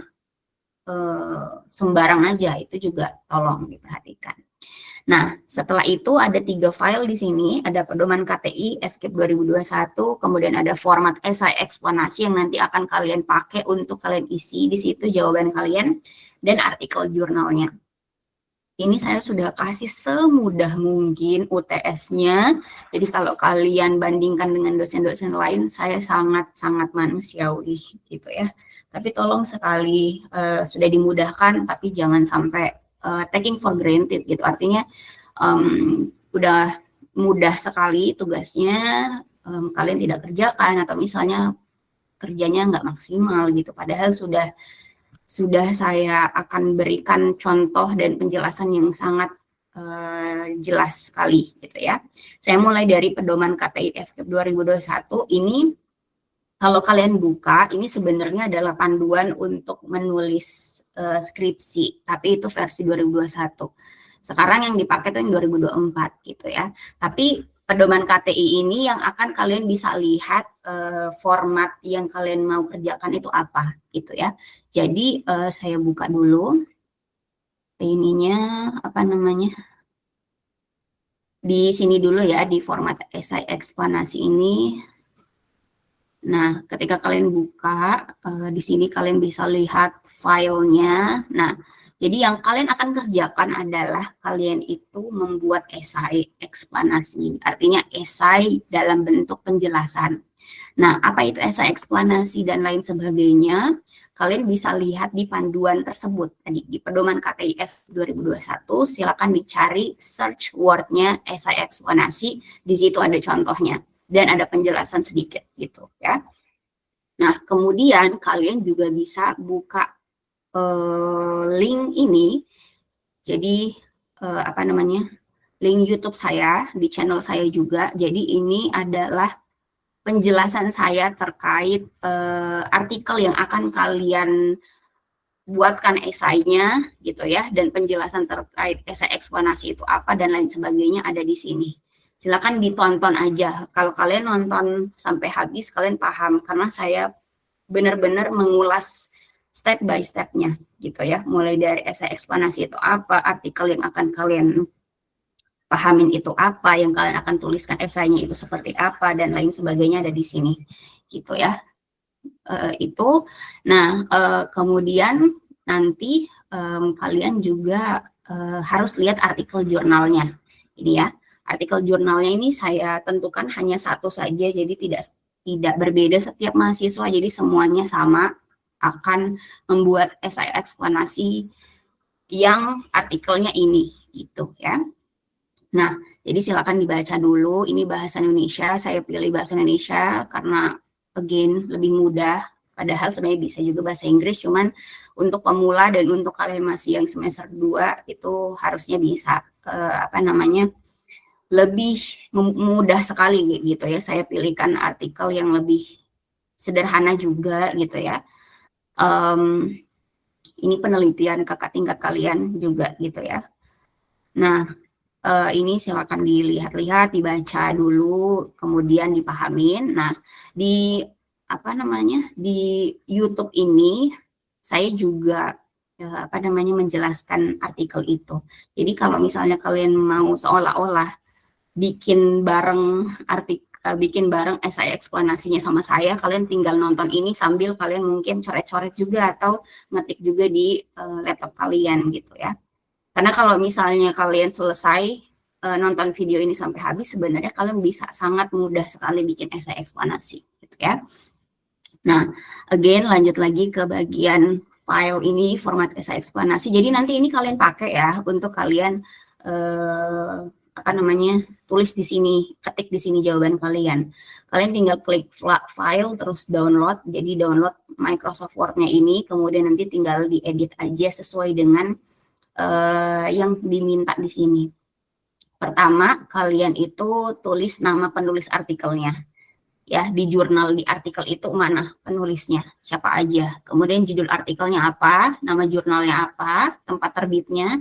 sembarang aja, itu juga tolong diperhatikan. Nah, setelah itu ada 3 file di sini, ada pedoman KTI FKIP 2021, kemudian ada format esai eksplanasi yang nanti akan kalian pakai untuk kalian isi di situ jawaban kalian, dan artikel jurnalnya. Ini saya sudah kasih semudah mungkin UTS-nya. Jadi kalau kalian bandingkan dengan dosen-dosen lain, saya sangat-sangat manusiawi gitu ya. Tapi tolong sekali sudah dimudahkan, tapi jangan sampai taking for granted gitu. Artinya udah mudah sekali tugasnya, kalian tidak kerjakan atau misalnya kerjanya nggak maksimal gitu. Padahal sudah saya akan berikan contoh dan penjelasan yang sangat jelas sekali gitu ya. Saya mulai dari pedoman KTI FKIP 2021 ini. Kalau kalian buka, ini sebenarnya adalah panduan untuk menulis skripsi, tapi itu versi 2021. Sekarang yang dipakai itu yang 2024 gitu ya. Tapi pedoman KTI ini yang akan kalian bisa lihat format yang kalian mau kerjakan itu apa gitu ya. Jadi saya buka dulu ininya apa namanya, di sini dulu ya, di format esai eksplanasi ini. Nah, ketika kalian buka di sini kalian bisa lihat filenya. Nah, jadi yang kalian akan kerjakan adalah kalian itu membuat esai eksplanasi, artinya esai dalam bentuk penjelasan. Nah, apa itu esai eksplanasi dan lain sebagainya, kalian bisa lihat di panduan tersebut. Tadi di pedoman KTIF 2021, silakan dicari search word-nya esai eksplanasi, di situ ada contohnya dan ada penjelasan sedikit gitu ya. Nah, kemudian kalian juga bisa buka link ini. Jadi apa namanya? Link YouTube saya di channel saya juga. Jadi ini adalah penjelasan saya terkait artikel yang akan kalian buatkan esainya gitu ya, dan penjelasan terkait esai eksplanasi itu apa dan lain sebagainya ada di sini. Silakan ditonton aja. Kalau kalian nonton sampai habis, kalian paham karena saya benar-benar mengulas step by step-nya gitu ya. Mulai dari esai eksplanasi itu apa, artikel yang akan kalian pahamin itu apa, yang kalian akan tuliskan esainya itu seperti apa dan lain sebagainya ada di sini gitu ya. Itu. Nah, kemudian nanti kalian juga harus lihat artikel jurnalnya. Ini ya. Artikel jurnalnya ini saya tentukan hanya satu saja, jadi tidak berbeda setiap mahasiswa, jadi semuanya sama akan membuat esai eksplanasi yang artikelnya ini gitu ya. Nah, jadi silakan dibaca dulu. Ini bahasa Indonesia, saya pilih bahasa Indonesia karena again lebih mudah. Padahal sebenarnya bisa juga bahasa Inggris, cuman untuk pemula dan untuk kalian masih yang semester 2 itu harusnya bisa apa namanya, lebih mudah sekali gitu ya. Saya pilihkan artikel yang lebih sederhana juga gitu ya. Ini penelitian kakak tingkat kalian juga gitu ya. Nah, ini silakan dilihat-lihat, dibaca dulu, kemudian dipahamin. Nah, di apa namanya, di YouTube ini saya juga apa namanya menjelaskan artikel itu. Jadi kalau misalnya kalian mau seolah-olah bikin bareng esai eksplanasinya sama saya, kalian tinggal nonton ini sambil kalian mungkin coret-coret juga atau ngetik juga di laptop kalian gitu ya. Karena kalau misalnya kalian selesai nonton video ini sampai habis, sebenarnya kalian bisa sangat mudah sekali bikin esai eksplanasi gitu ya. Nah, again lanjut lagi ke bagian file ini, format esai eksplanasi. Jadi nanti ini kalian pakai ya untuk kalian apa namanya, tulis di sini, ketik di sini jawaban kalian. Kalian tinggal klik file terus download. Jadi download Microsoft Word-nya ini, kemudian nanti tinggal diedit aja sesuai dengan yang diminta di sini. Pertama, kalian itu tulis nama penulis artikelnya. Ya, di jurnal di artikel itu mana penulisnya, siapa aja. Kemudian judul artikelnya apa, nama jurnalnya apa, tempat terbitnya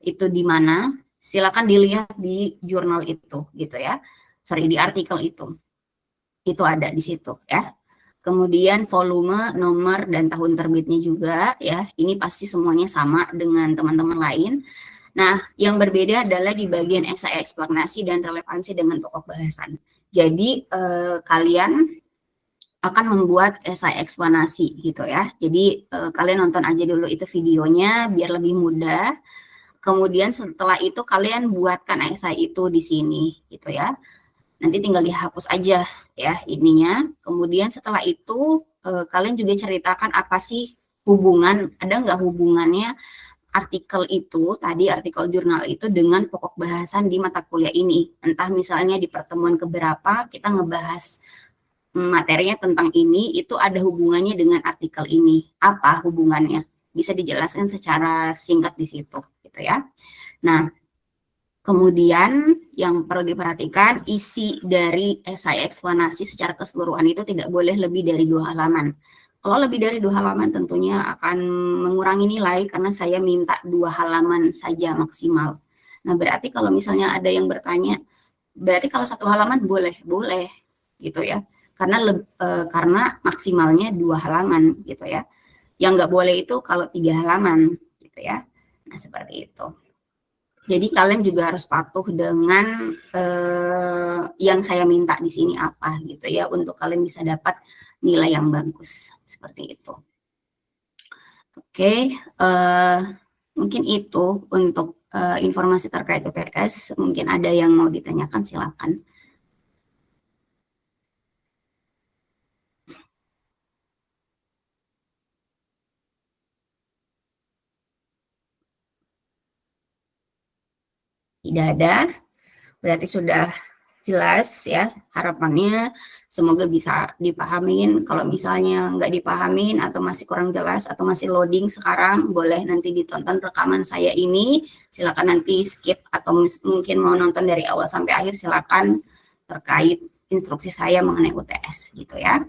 itu di mana. Silakan dilihat di jurnal itu gitu ya. Sorry, di artikel itu. Itu ada di situ ya. Kemudian volume, nomor dan tahun terbitnya juga ya. Ini pasti semuanya sama dengan teman-teman lain. Nah, yang berbeda adalah di bagian esai eksplanasi dan relevansi dengan pokok bahasan. Jadi, kalian akan membuat esai eksplanasi gitu ya. Jadi, kalian nonton aja dulu itu videonya biar lebih mudah. Kemudian setelah itu kalian buatkan esai itu di sini gitu ya. Nanti tinggal dihapus aja ya ininya. Kemudian setelah itu kalian juga ceritakan apa sih hubungan, ada nggak hubungannya artikel itu, tadi artikel jurnal itu dengan pokok bahasan di mata kuliah ini. Entah misalnya di pertemuan keberapa kita ngebahas materinya tentang ini, itu ada hubungannya dengan artikel ini. Apa hubungannya? Bisa dijelaskan secara singkat di situ gitu ya. Nah, kemudian yang perlu diperhatikan, isi dari esai eksplanasi secara keseluruhan itu tidak boleh lebih dari 2 halaman. Kalau lebih dari 2 halaman tentunya akan mengurangi nilai karena saya minta 2 halaman saja maksimal. Nah, berarti kalau misalnya ada yang bertanya, berarti kalau 1 halaman boleh gitu ya. Karena maksimalnya 2 halaman gitu ya. Yang nggak boleh itu kalau 3 halaman gitu ya. Nah, seperti itu. Jadi kalian juga harus patuh dengan yang saya minta di sini apa gitu ya, untuk kalian bisa dapat nilai yang bagus seperti itu. Oke, mungkin itu untuk informasi terkait UTS. Mungkin ada yang mau ditanyakan, silakan. Tidak ada, berarti sudah jelas ya. Harapannya semoga bisa dipahamin. Kalau misalnya nggak dipahamin atau masih kurang jelas atau masih loading sekarang, boleh nanti ditonton rekaman saya ini. Silakan nanti skip atau mungkin mau nonton dari awal sampai akhir, silakan, terkait instruksi saya mengenai UTS gitu ya.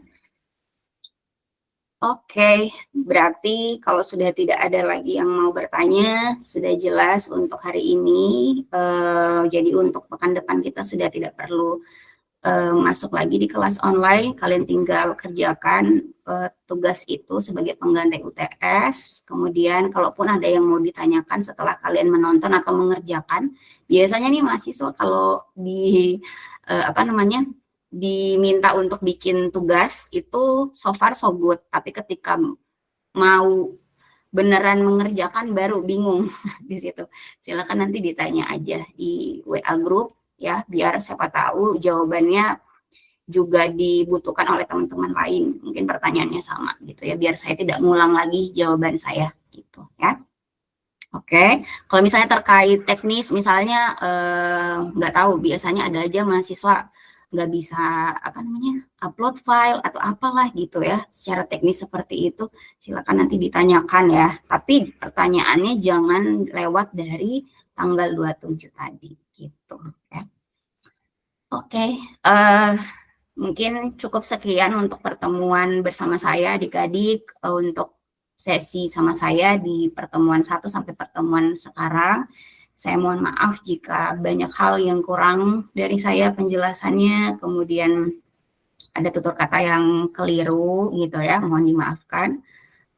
Oke, berarti kalau sudah tidak ada lagi yang mau bertanya, sudah jelas untuk hari ini. Jadi untuk pekan depan kita sudah tidak perlu masuk lagi di kelas online. Kalian tinggal kerjakan tugas itu sebagai pengganti UTS. Kemudian kalaupun ada yang mau ditanyakan setelah kalian menonton atau mengerjakan, biasanya nih mahasiswa kalau diminta untuk bikin tugas itu so far so good, tapi ketika mau beneran mengerjakan baru bingung di situ. Silakan nanti ditanya aja di WA group ya, biar siapa tahu jawabannya juga dibutuhkan oleh teman-teman lain. Mungkin pertanyaannya sama gitu ya, biar saya tidak ngulang lagi jawaban saya gitu ya. Oke, kalau misalnya terkait teknis, misalnya nggak tahu, biasanya ada aja mahasiswa nggak bisa upload file atau apalah gitu ya, secara teknis seperti itu, silakan nanti ditanyakan ya. Tapi pertanyaannya jangan lewat dari tanggal 27 tadi gitu ya. Oke, mungkin cukup sekian untuk pertemuan bersama saya adik-adik, untuk sesi sama saya di pertemuan 1 sampai pertemuan sekarang. Saya mohon maaf jika banyak hal yang kurang dari saya penjelasannya, kemudian ada tutur kata yang keliru gitu ya, mohon dimaafkan.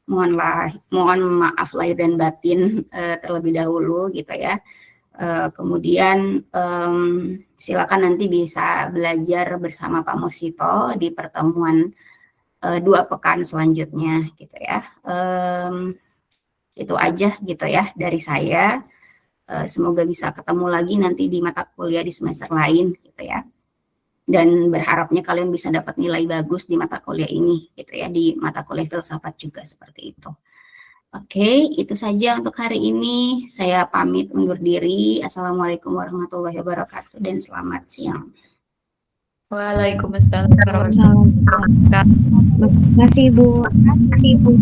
Mohon maaf lahir dan batin terlebih dahulu gitu ya. Kemudian silakan nanti bisa belajar bersama Pak Mursito di pertemuan 2 pekan selanjutnya gitu ya. Itu aja gitu ya dari saya. Semoga bisa ketemu lagi nanti di mata kuliah di semester lain gitu ya. Dan berharapnya kalian bisa dapat nilai bagus di mata kuliah ini gitu ya, di mata kuliah filsafat juga seperti itu. Oke, itu saja untuk hari ini. Saya pamit undur diri. Assalamualaikum warahmatullahi wabarakatuh dan selamat siang. Waalaikumsalam warahmatullahi wabarakatuh. Terima kasih, Bu.